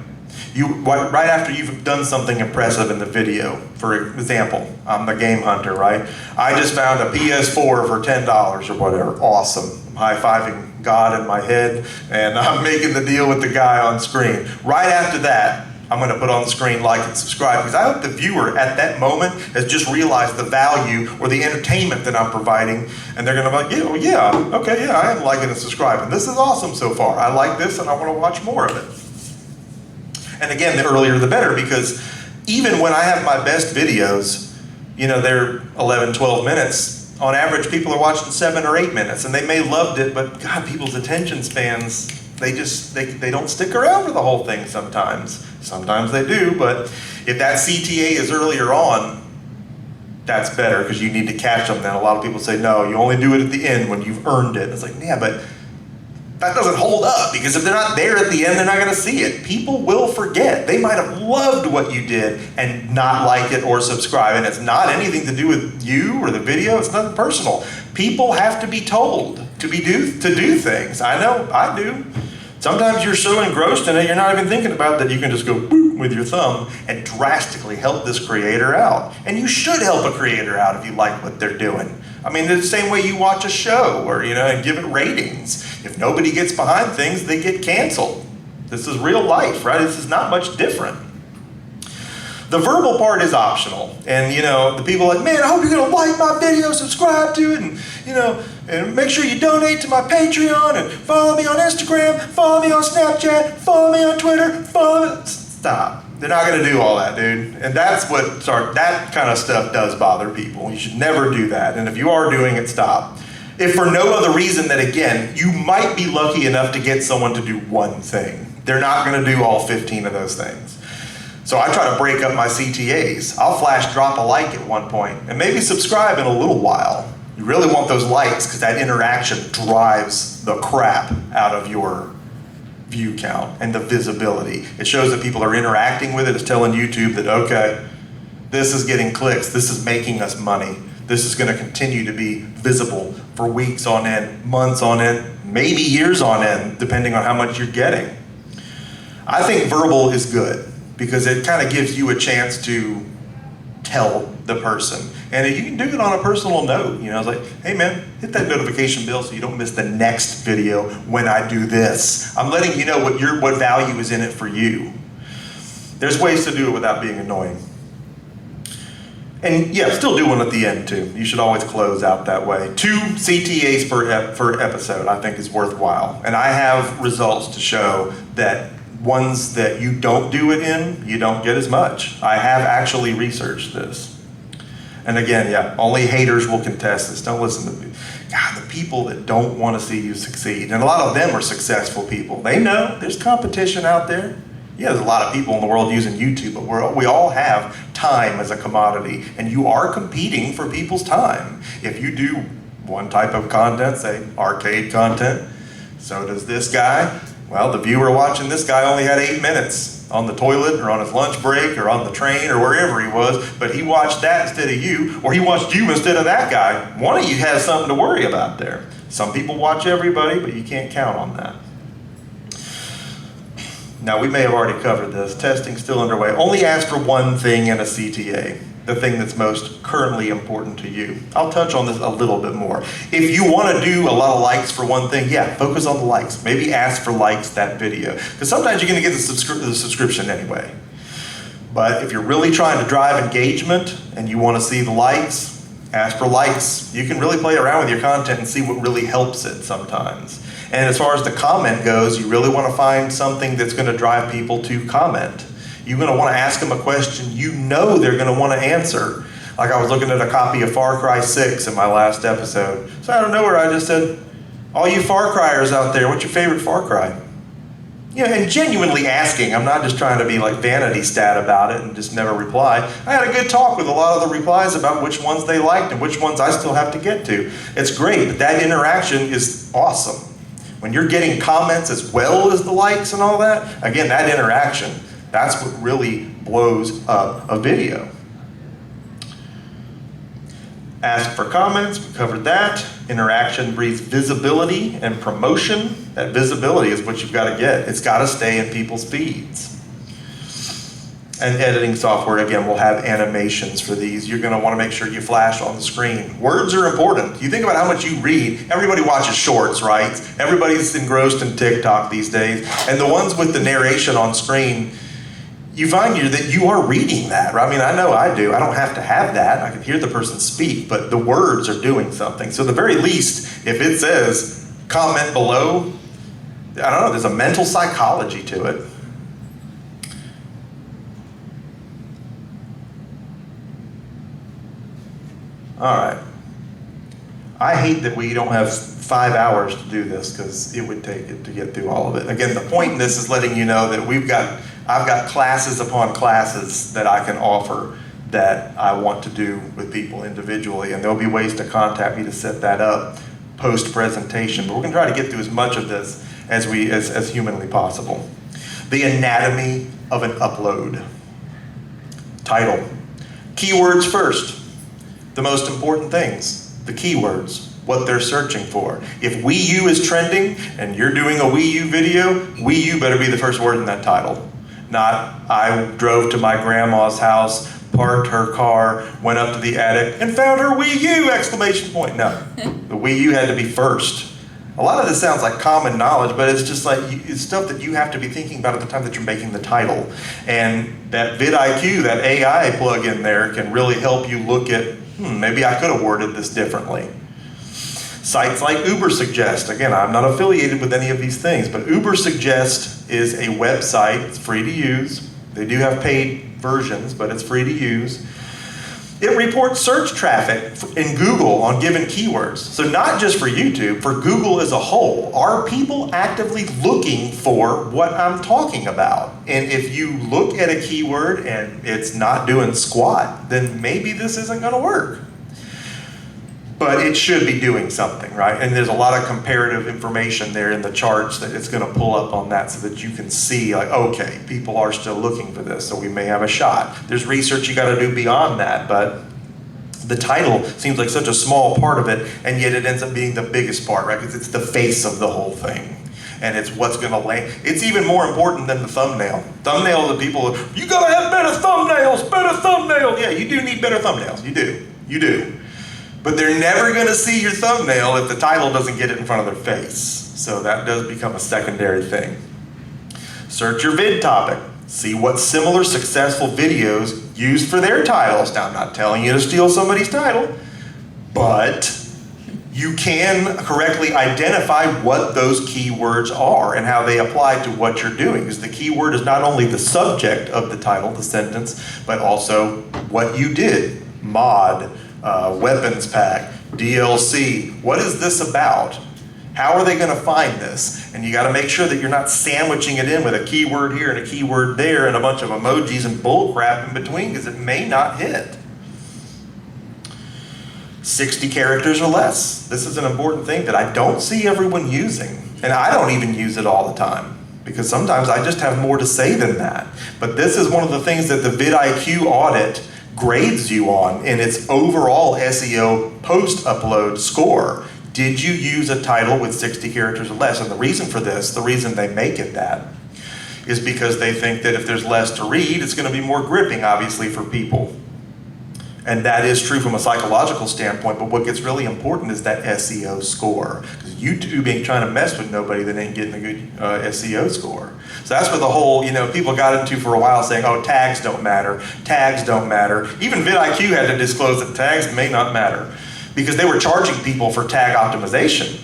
right after you've done something impressive in the video. For example, I'm the game hunter, right? I just found a PS4 for $10 or whatever. Awesome. I'm high-fiving God in my head, and I'm making the deal with the guy on screen. Right after that, I'm going to put on the screen like and subscribe, because I hope the viewer at that moment has just realized the value or the entertainment that I'm providing, and they're going to be like, yeah, I am liking and subscribing. This is awesome so far. I like this and I want to watch more of it. And again, the earlier the better, because even when I have my best videos, they're 11, 12 minutes. On average, people are watching 7 or 8 minutes, and they may have loved it, but God, people's attention spans, they don't stick around for the whole thing sometimes. Sometimes they do, but if that CTA is earlier on, that's better, because you need to catch them then. A lot of people say, no, you only do it at the end when you've earned it. It's like, yeah, but that doesn't hold up, because if they're not there at the end, they're not going to see it. People will forget. They might have loved what you did and not like it or subscribe, and it's not anything to do with you or the video. It's nothing personal. People have to be told to do things. I know, I do. Sometimes you're so engrossed in it, you're not even thinking about that you can just go boop with your thumb and drastically help this creator out. And you should help a creator out if you like what they're doing. I mean, the same way you watch a show or, and give it ratings. If nobody gets behind things, they get canceled. This is real life, right? This is not much different. The verbal part is optional. And, the people are like, man, I hope you're going to like my video, subscribe to it, and make sure you donate to my Patreon and follow me on Instagram, follow me on Snapchat, follow me on Twitter, Stop. They're not going to do all that, dude. And that's that kind of stuff does bother people. You should never do that. And if you are doing it, stop. If for no other reason than, again, you might be lucky enough to get someone to do one thing. They're not going to do all 15 of those things. So I try to break up my CTAs. I'll flash drop a like at one point and maybe subscribe in a little while. You really want those likes because that interaction drives the crap out of your view count and the visibility. It shows that people are interacting with it. It's telling YouTube that, okay, this is getting clicks. This is making us money. This is going to continue to be visible for weeks on end, months on end, maybe years on end, depending on how much you're getting. I think verbal is good because it kind of gives you a chance to tell the person. And you can do it on a personal note. It's like, hey man, hit that notification bell so you don't miss the next video when I do this. I'm letting you know what value is in it for you. There's ways to do it without being annoying. And yeah, still do one at the end too. You should always close out that way. 2 CTAs per episode I think is worthwhile. And I have results to show that ones that you don't do it in, you don't get as much. I have actually researched this. And again, yeah, only haters will contest this. Don't listen to me. God, the people that don't want to see you succeed. And a lot of them are successful people. They know there's competition out there. Yeah, there's a lot of people in the world using YouTube, but we all have time as a commodity. And you are competing for people's time. If you do one type of content, say arcade content, so does this guy. Well, the viewer watching this guy only had 8 minutes on the toilet or on his lunch break or on the train or wherever he was, but he watched that instead of you, or he watched you instead of that guy. One of you has something to worry about there. Some people watch everybody, but you can't count on that. Now, we may have already covered this. Testing's still underway. Only ask for one thing in a CTA, the thing that's most currently important to you. I'll touch on this a little bit more. If you want to do a lot of likes for one thing, yeah, focus on the likes. Maybe ask for likes that video. Because sometimes you're going to get the subscription anyway. But if you're really trying to drive engagement and you want to see the likes, ask for likes. You can really play around with your content and see what really helps it sometimes. And as far as the comment goes, you really want to find something that's going to drive people to comment. You're going to want to ask them a question you know they're going to want to answer. Like I was looking at a copy of Far Cry 6 in my last episode. So out of nowhere I just said, all you Far Cryers out there, what's your favorite Far Cry? And genuinely asking. I'm not just trying to be like vanity stat about it and just never reply. I had a good talk with a lot of the replies about which ones they liked and which ones I still have to get to. It's great, but that interaction is awesome. When you're getting comments as well as the likes and all that, again, that interaction, that's what really blows up a video. Ask for comments, we covered that. Interaction breeds visibility and promotion. That visibility is what you've got to get. It's got to stay in people's feeds. And editing software, again, will have animations for these. You're going to want to make sure you flash on the screen. Words are important. You think about how much you read. Everybody watches shorts, right? Everybody's engrossed in TikTok these days. And the ones with the narration on screen, you find that you are reading that, right? I mean, I know I do. I don't have to have that. I can hear the person speak, but the words are doing something. So at the very least, if it says comment below, I don't know, there's a mental psychology to it. All right. I hate that we don't have 5 hours to do this because it would take it to get through all of it. Again, the point in this is letting you know that I've got classes upon classes that I can offer that I want to do with people individually, and there'll be ways to contact me to set that up post-presentation. But we're going to try to get through as much of this as humanly possible. The anatomy of an upload. Title. Keywords first. The most important things, the keywords. what they're searching for. If Wii U is trending and you're doing a Wii U video, Wii U better be the first word in that title. Not, I drove to my grandma's house, parked her car, went up to the attic, and found her Wii U, exclamation point. No, the Wii U had to be first. A lot of this sounds like common knowledge, but it's just like, it's stuff that you have to be thinking about at the time that you're making the title. And that vidIQ, that AI plug-in there, can really help you look at, maybe I could have worded this differently. Sites like Ubersuggest, again, I'm not affiliated with any of these things, but Ubersuggest is a website, it's free to use. They do have paid versions, but it's free to use. It reports search traffic in Google on given keywords. So not just for YouTube, for Google as a whole. Are people actively looking for what I'm talking about? And if you look at a keyword and it's not doing squat, then maybe this isn't gonna work. But it should be doing something, right? And there's a lot of comparative information there in the charts that it's gonna pull up on that so that you can see, like, okay, people are still looking for this, so we may have a shot. There's research you gotta do beyond that, but the title seems like such a small part of it, and yet it ends up being the biggest part, right? Because it's the face of the whole thing. And it's what's gonna land. It's even more important than the thumbnail. Thumbnails are people, you gotta have better thumbnails, better thumbnails. Yeah, you do need better thumbnails, you do. But they're never gonna see your thumbnail if the title doesn't get it in front of their face. So that does become a secondary thing. Search your vid topic. See what similar successful videos used for their titles. Now, I'm not telling you to steal somebody's title, but you can correctly identify what those keywords are and how they apply to what you're doing. Because the keyword is not only the subject of the title, the sentence, but also what you did. Mod, weapons pack, DLC, what is this about? How are they gonna find this? And you gotta make sure that you're not sandwiching it in with a keyword here and a keyword there and a bunch of emojis and bull crap in between, because it may not hit. 60 characters or less. This is an important thing that I don't see everyone using. And I don't even use it all the time, because sometimes I just have more to say than that. But this is one of the things that the vidIQ audit grades you on in its overall SEO post-upload score. Did you use a title with 60 characters or less? And the reason for this, the reason they make it that, is because they think that if there's less to read, it's going to be more gripping, obviously, for people. And that is true from a psychological standpoint, but what gets really important is that SEO score. Because YouTube ain't trying to mess with nobody that ain't getting a good SEO score. So that's where the whole, people got into for a while saying, oh, tags don't matter, tags don't matter. Even vidIQ had to disclose that tags may not matter, because they were charging people for tag optimization.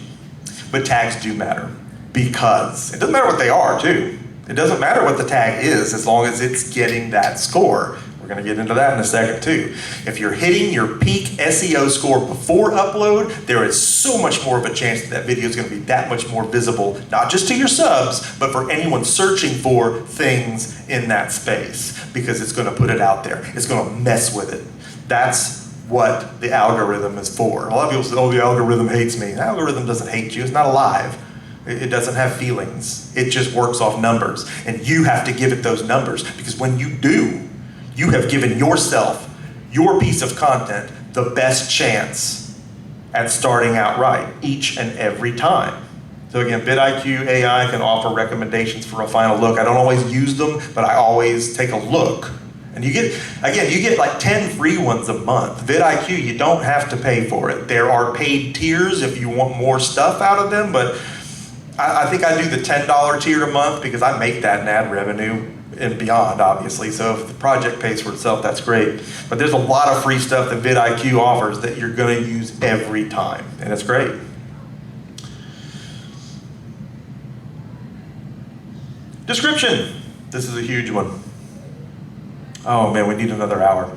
But tags do matter, because it doesn't matter what they are, too. It doesn't matter what the tag is as long as it's getting that score. We're going to get into that in a second too. If you're hitting your peak SEO score before upload, there is so much more of a chance that that video is going to be that much more visible, not just to your subs, but for anyone searching for things in that space, because it's going to put it out there. It's going to mess with it. That's what the algorithm is for. A lot of people say, oh, the algorithm hates me. The algorithm doesn't hate you. It's not alive. It doesn't have feelings. It just works off numbers. And you have to give it those numbers, because when you do, you have given yourself, your piece of content, the best chance at starting out right each and every time. So again, vidIQ AI can offer recommendations for a final look. I don't always use them, but I always take a look. And you get like 10 free ones a month. vidIQ, you don't have to pay for it. There are paid tiers if you want more stuff out of them, but I think I do the $10 tier a month because I make that in ad revenue and beyond, obviously. So if the project pays for itself, that's great. But there's a lot of free stuff that vidIQ offers that you're going to use every time, and it's great. Description. This is a huge one. Oh man, we need another hour.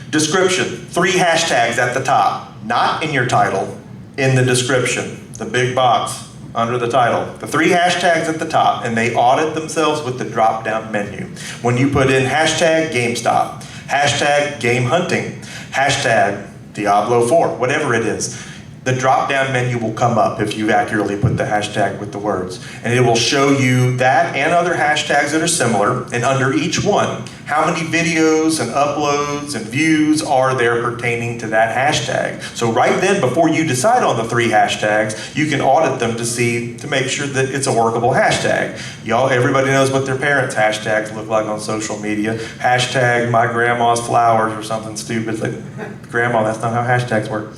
Description. 3 hashtags at the top, not in your title, in the description, the big box under the title. The 3 hashtags at the top, and they audit themselves with the drop-down menu. When you put in hashtag GameStop, hashtag game hunting, hashtag Diablo 4, whatever it is, the drop-down menu will come up if you accurately put the hashtag with the words. And it will show you that and other hashtags that are similar, and under each one, how many videos and uploads and views are there pertaining to that hashtag. So right then, before you decide on the 3 hashtags, you can audit them to make sure that it's a workable hashtag. Everybody knows what their parents' hashtags look like on social media. Hashtag my grandma's flowers or something stupid. Like, grandma, that's not how hashtags work.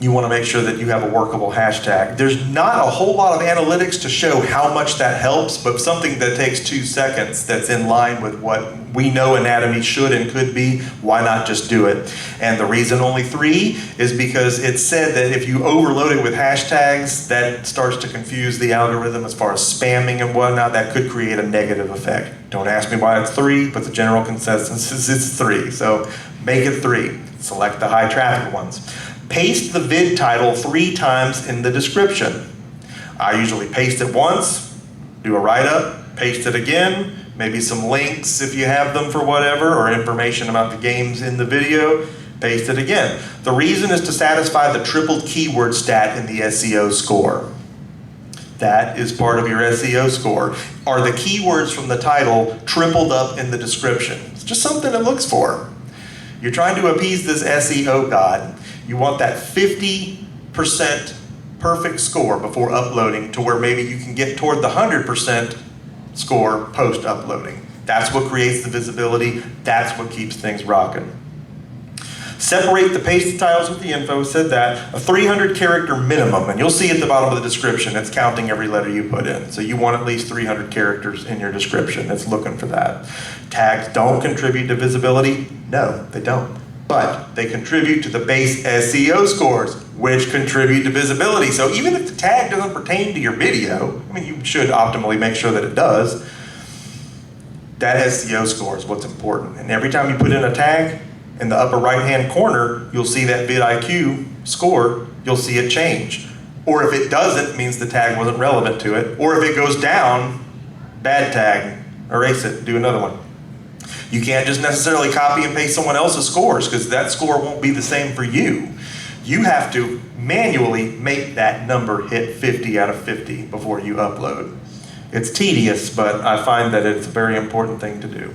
You want to make sure that you have a workable hashtag. There's not a whole lot of analytics to show how much that helps, but something that takes 2 seconds that's in line with what we know anatomy should and could be, why not just do it? And the reason only 3 is because it's said that if you overload it with hashtags, that starts to confuse the algorithm as far as spamming and whatnot. That could create a negative effect. Don't ask me why it's 3, but the general consensus is it's 3. So make it 3. Select the high traffic ones. Paste the vid title 3 times in the description. I usually paste it once, do a write-up, paste it again, maybe some links if you have them for whatever, or information about the games in the video, paste it again. The reason is to satisfy the tripled keyword stat in the SEO score. That is part of your SEO score. Are the keywords from the title tripled up in the description? It's just something to look for. You're trying to appease this SEO god. You want that 50% perfect score before uploading to where maybe you can get toward the 100% score post-uploading. That's what creates the visibility. That's what keeps things rocking. Separate the pasted titles with the info, said that, a 300 character minimum, and you'll see at the bottom of the description, it's counting every letter you put in. So you want at least 300 characters in your description. It's looking for that. Tags don't contribute to visibility. No, they don't. But they contribute to the base SEO scores, which contribute to visibility. So even if the tag doesn't pertain to your video, I mean, you should optimally make sure that it does, that SEO score is what's important. And every time you put in a tag, in the upper right-hand corner, you'll see that vidIQ score, you'll see it change. Or if it doesn't, it means the tag wasn't relevant to it. Or if it goes down, bad tag, erase it, do another one. You can't just necessarily copy and paste someone else's scores because that score won't be the same for you. You have to manually make that number hit 50 out of 50 before you upload. It's tedious, but I find that it's a very important thing to do.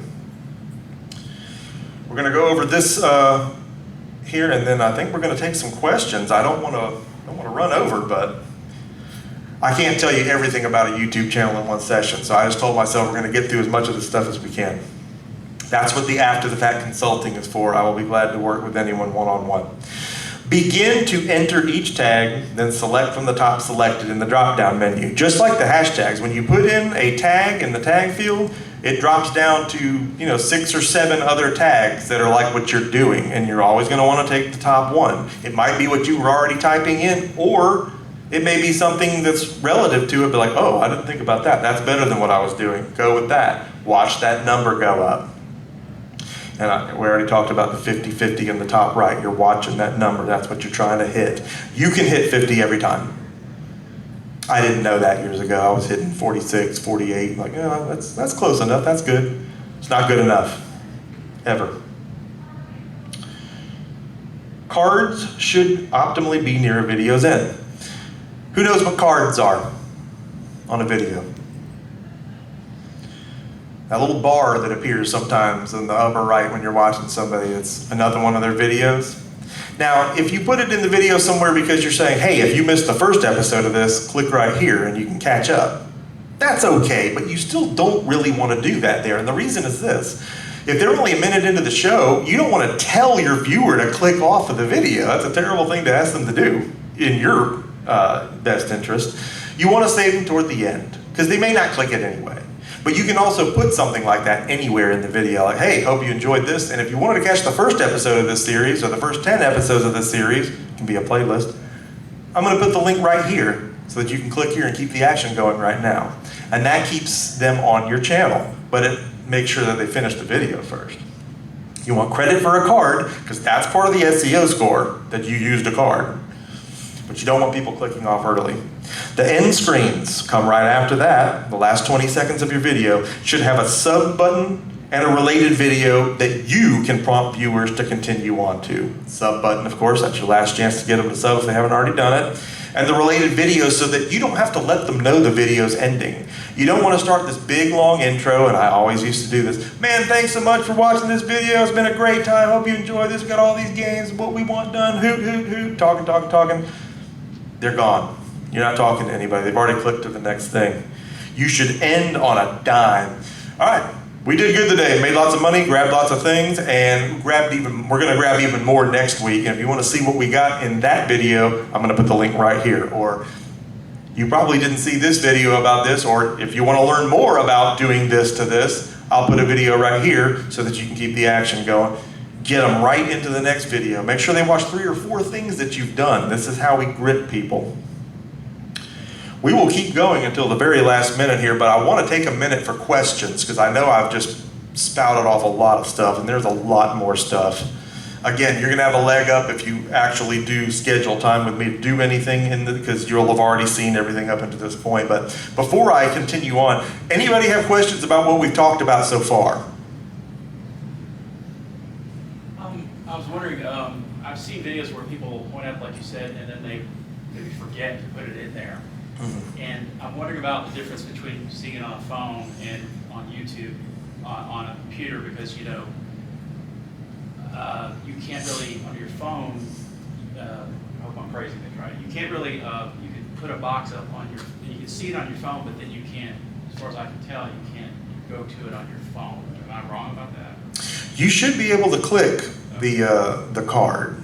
We're going to go over this here, and then I think we're going to take some questions. I don't want to run over, but I can't tell you everything about a YouTube channel in one session, so I just told myself we're going to get through as much of this stuff as we can. That's what the after-the-fact consulting is for. I will be glad to work with anyone one-on-one. Begin to enter each tag, then select from the top selected in the drop-down menu. Just like the hashtags, when you put in a tag in the tag field, it drops down to 6 or 7 other tags that are like what you're doing, and you're always going to want to take the top one. It might be what you were already typing in, or it may be something that's relative to it, but like, oh, I didn't think about that. That's better than what I was doing. Go with that. Watch that number go up. And we already talked about the 50-50 in the top right. You're watching that number. That's what you're trying to hit. You can hit 50 every time. I didn't know that years ago. I was hitting 46, 48. Like, that's close enough. That's good. It's not good enough. Ever. Cards should optimally be near a video's end. Who knows what cards are on a video? That little bar that appears sometimes in the upper right when you're watching somebody, it's another one of their videos. Now, if you put it in the video somewhere because you're saying, hey, if you missed the first episode of this, click right here and you can catch up. That's okay, but you still don't really want to do that there. And the reason is this. If they're only a minute into the show, you don't want to tell your viewer to click off of the video. That's a terrible thing to ask them to do in your best interest. You want to save them toward the end because they may not click it anyway. But you can also put something like that anywhere in the video. Like, hey, hope you enjoyed this. And if you wanted to catch the first episode of this series or the first 10 episodes of this series, it can be a playlist. I'm going to put the link right here so that you can click here and keep the action going right now. And that keeps them on your channel. But it makes sure that they finish the video first. You want credit for a card because that's part of the SEO score that you used a card. But you don't want people clicking off early. The end screens come right after that. The last 20 seconds of your video should have a sub button and a related video that you can prompt viewers to continue on to. Sub button, of course, that's your last chance to get them to sub if they haven't already done it. And the related videos so that you don't have to let them know the video's ending. You don't want to start this big long intro, and I always used to do this. Man, thanks so much for watching this video. It's been a great time. Hope you enjoy this. We got all these games, what we want done. Hoot, hoot, hoot. Talking. They're gone. You're not talking to anybody. They've already clicked to the next thing. You should end on a dime. All right. We did good today, made lots of money, grabbed lots of things, and we're gonna grab even more next week. And if you wanna see what we got in that video, I'm gonna put the link right here. Or you probably didn't see this video about this, or if you wanna learn more about doing this to this, I'll put a video right here so that you can keep the action going. Get them right into the next video. Make sure they watch 3 or 4 things that you've done. This is how we grit people. We will keep going until the very last minute here, but I want to take a minute for questions because I know I've just spouted off a lot of stuff and there's a lot more stuff. Again, you're going to have a leg up if you actually do schedule time with me to do anything because you'll have already seen everything up until this point. But before I continue on, anybody have questions about what we've talked about so far? I was wondering, I've seen videos where people point out, like you said, and then they maybe forget to put it in there. And I'm wondering about the difference between seeing it on a phone and on YouTube on a computer because, you know, you can't really, on your phone, I hope I'm phrasing this right, you can't really, you can put a box up on your, you can see it on your phone, but then you can't, as far as I can tell, you can't go to it on your phone. Am I wrong about that? You should be able to click the card.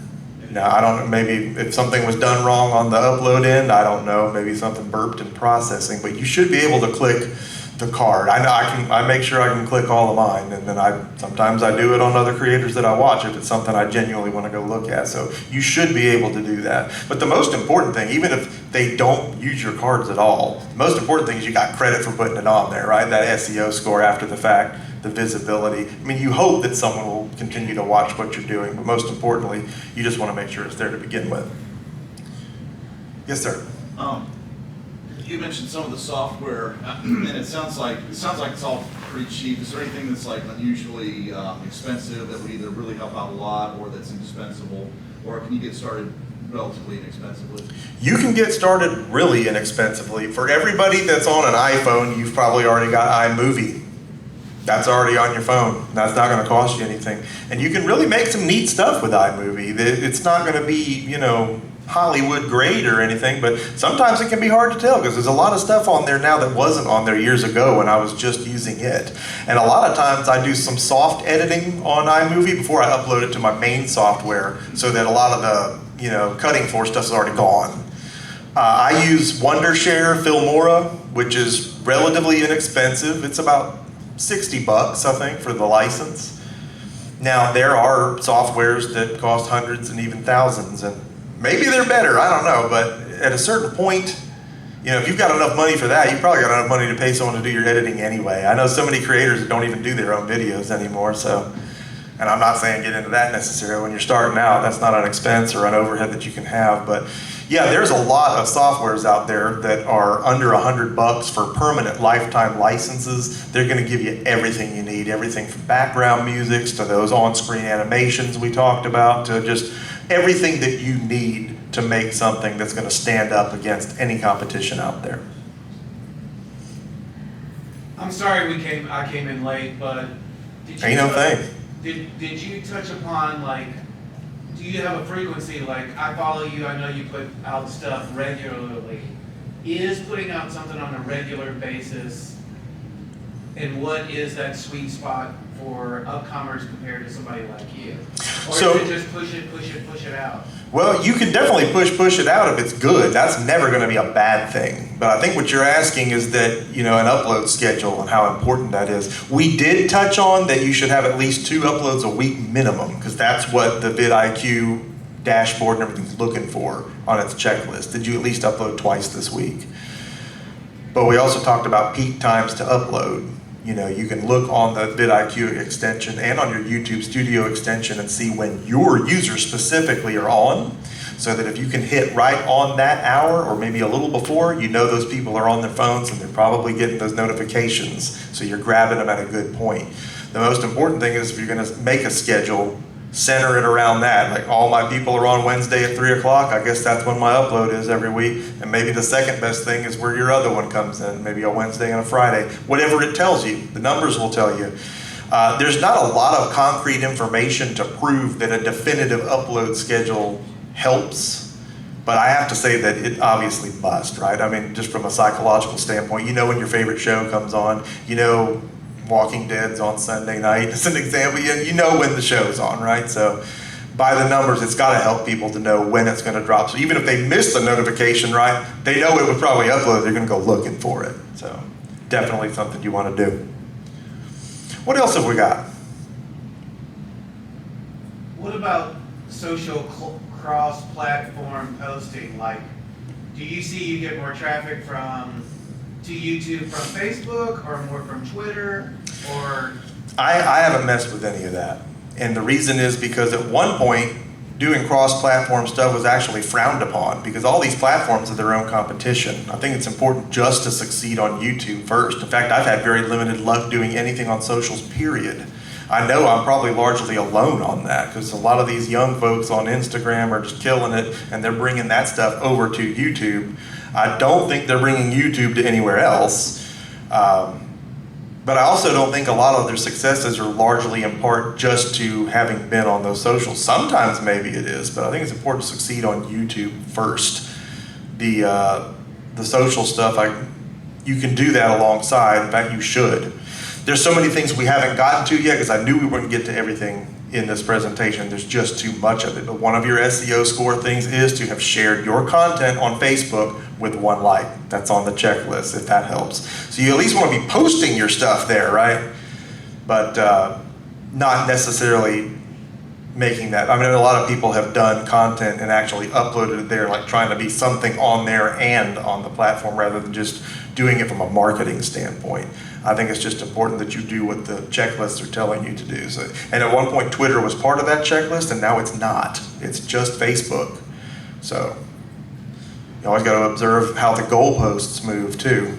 Now, I don't know, maybe if something was done wrong on the upload end, I don't know, maybe something burped in processing, but you should be able to click the card. I know I make sure I can click all of mine, and then sometimes I do it on other creators that I watch if it's something I genuinely want to go look at. So you should be able to do that. But the most important thing, even if they don't use your cards at all, the most important thing is you got credit for putting it on there, right? That SEO score after the fact, the visibility. I mean, you hope that someone will continue to watch what you're doing, but most importantly, you just want to make sure it's there to begin with. Yes, sir. You mentioned some of the software, and it sounds like it's all pretty cheap. Is there anything that's like unusually expensive that would either really help out a lot, or that's indispensable, or can you get started relatively inexpensively? You can get started really inexpensively. For everybody that's on an iPhone, you've probably already got iMovie. That's already on your phone. That's not going to cost you anything. And you can really make some neat stuff with iMovie. It's not going to be, you know, Hollywood grade or anything, but sometimes it can be hard to tell because there's a lot of stuff on there now that wasn't on there years ago when I was just using it. And a lot of times I do some soft editing on iMovie before I upload it to my main software so that a lot of the, you know, cutting for stuff's already gone. I use Wondershare Filmora, which is relatively inexpensive. It's about $60, I think, for the license. Now, there are softwares that cost hundreds and even thousands, and maybe they're better, I don't know, but at a certain point, you know, if you've got enough money for that, you've probably got enough money to pay someone to do your editing anyway. I know so many creators that don't even do their own videos anymore, so, and I'm not saying get into that necessarily. When you're starting out, that's not an expense or an overhead that you can have, but yeah, there's a lot of softwares out there that are under $100 for permanent lifetime licenses. They're going to give you everything you need, everything from background music to those on-screen animations we talked about, to just everything that you need to make something that's going to stand up against any competition out there. I'm sorry I came in late, but did you Ain't no thing. Did you touch upon, like, do you have a frequency, like, I follow you, I know you put out stuff regularly. Is putting out something on a regular basis, and what is that sweet spot for upcomers compared to somebody like you? Or So, is it just push it out? Well, you can definitely push it out if it's good. That's never going to be a bad thing. But I think what you're asking is that, you know, an upload schedule and how important that is. We did touch on that you should have at least 2 uploads a week minimum, because that's what the vidIQ dashboard and everything's looking for on its checklist. Did you at least upload twice this week? But we also talked about peak times to upload. You know, you can look on the vidIQ extension and on your YouTube Studio extension and see when your users specifically are on, so that if you can hit right on that hour or maybe a little before, you know those people are on their phones and they're probably getting those notifications, so you're grabbing them at a good point. The most important thing is if you're going to make a schedule, center it around that. Like all my people are on Wednesday at 3 o'clock. I guess that's when my upload is every week. And maybe the second best thing is where your other one comes in, maybe a Wednesday and a Friday. Whatever it tells you, the numbers will tell you. There's not a lot of concrete information to prove that a definitive upload schedule helps, but I have to say that it obviously must, right? I mean, just from a psychological standpoint, you know when your favorite show comes on, you know Walking Dead's on Sunday night, as an example, you know when the show's on, right? So by the numbers, it's got to help people to know when it's going to drop. So even if they miss the notification, right, they know it was probably uploaded, they're going to go looking for it. So definitely something you want to do. What else have we got? What about social cross-platform posting? Like, do you see you get more traffic to YouTube from Facebook or more from Twitter, or? I haven't messed with any of that. And the reason is because at one point, doing cross-platform stuff was actually frowned upon because all these platforms have their own competition. I think it's important just to succeed on YouTube first. In fact, I've had very limited luck doing anything on socials, period. I know I'm probably largely alone on that because a lot of these young folks on Instagram are just killing it and they're bringing that stuff over to YouTube. I don't think they're bringing YouTube to anywhere else. But I also don't think a lot of their successes are largely in part just to having been on those socials. Sometimes maybe it is, but I think it's important to succeed on YouTube first. The social stuff, you can do that alongside. In fact, you should. There's so many things we haven't gotten to yet because I knew we wouldn't get to everything in this presentation. There's just too much of it. But one of your SEO score things is to have shared your content on Facebook with 1 like. That's on the checklist if that helps. So you at least want to be posting your stuff there, right? But not necessarily making that. I mean, a lot of people have done content and actually uploaded it there, like trying to be something on there and on the platform rather than just doing it from a marketing standpoint. I think it's just important that you do what the checklists are telling you to do. So, and at one point, Twitter was part of that checklist, and now it's not. It's just Facebook. So you always got to observe how the goalposts move too.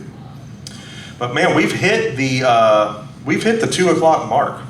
But man, we've hit the 2 o'clock mark.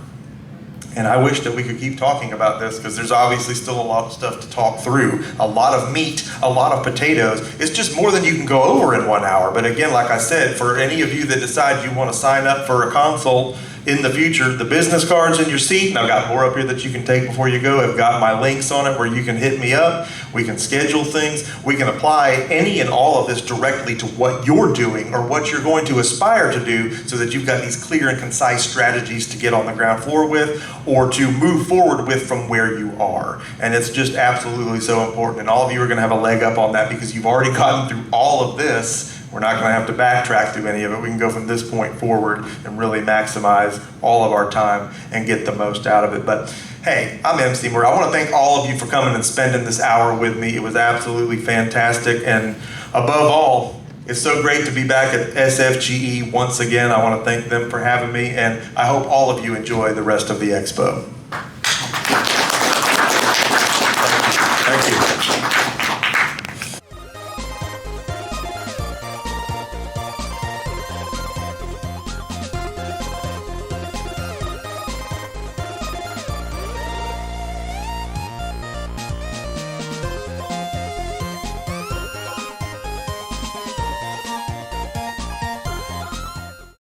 And I wish that we could keep talking about this because there's obviously still a lot of stuff to talk through. A lot of meat, a lot of potatoes. It's just more than you can go over in 1 hour. But again, like I said, for any of you that decide you want to sign up for a consult in the future, the business card's in your seat, and I've got more up here that you can take before you go. I've got my links on it where you can hit me up. We can schedule things. We can apply any and all of this directly to what you're doing or what you're going to aspire to do so that you've got these clear and concise strategies to get on the ground floor with or to move forward with from where you are. And it's just absolutely so important. And all of you are going to have a leg up on that because you've already gotten through all of this. We're not going to have to backtrack through any of it. We can go from this point forward and really maximize all of our time and get the most out of it. But hey, I'm Emceemur. I want to thank all of you for coming and spending this hour with me. It was absolutely fantastic. And above all, it's so great to be back at SFGE once again. I want to thank them for having me, and I hope all of you enjoy the rest of the expo.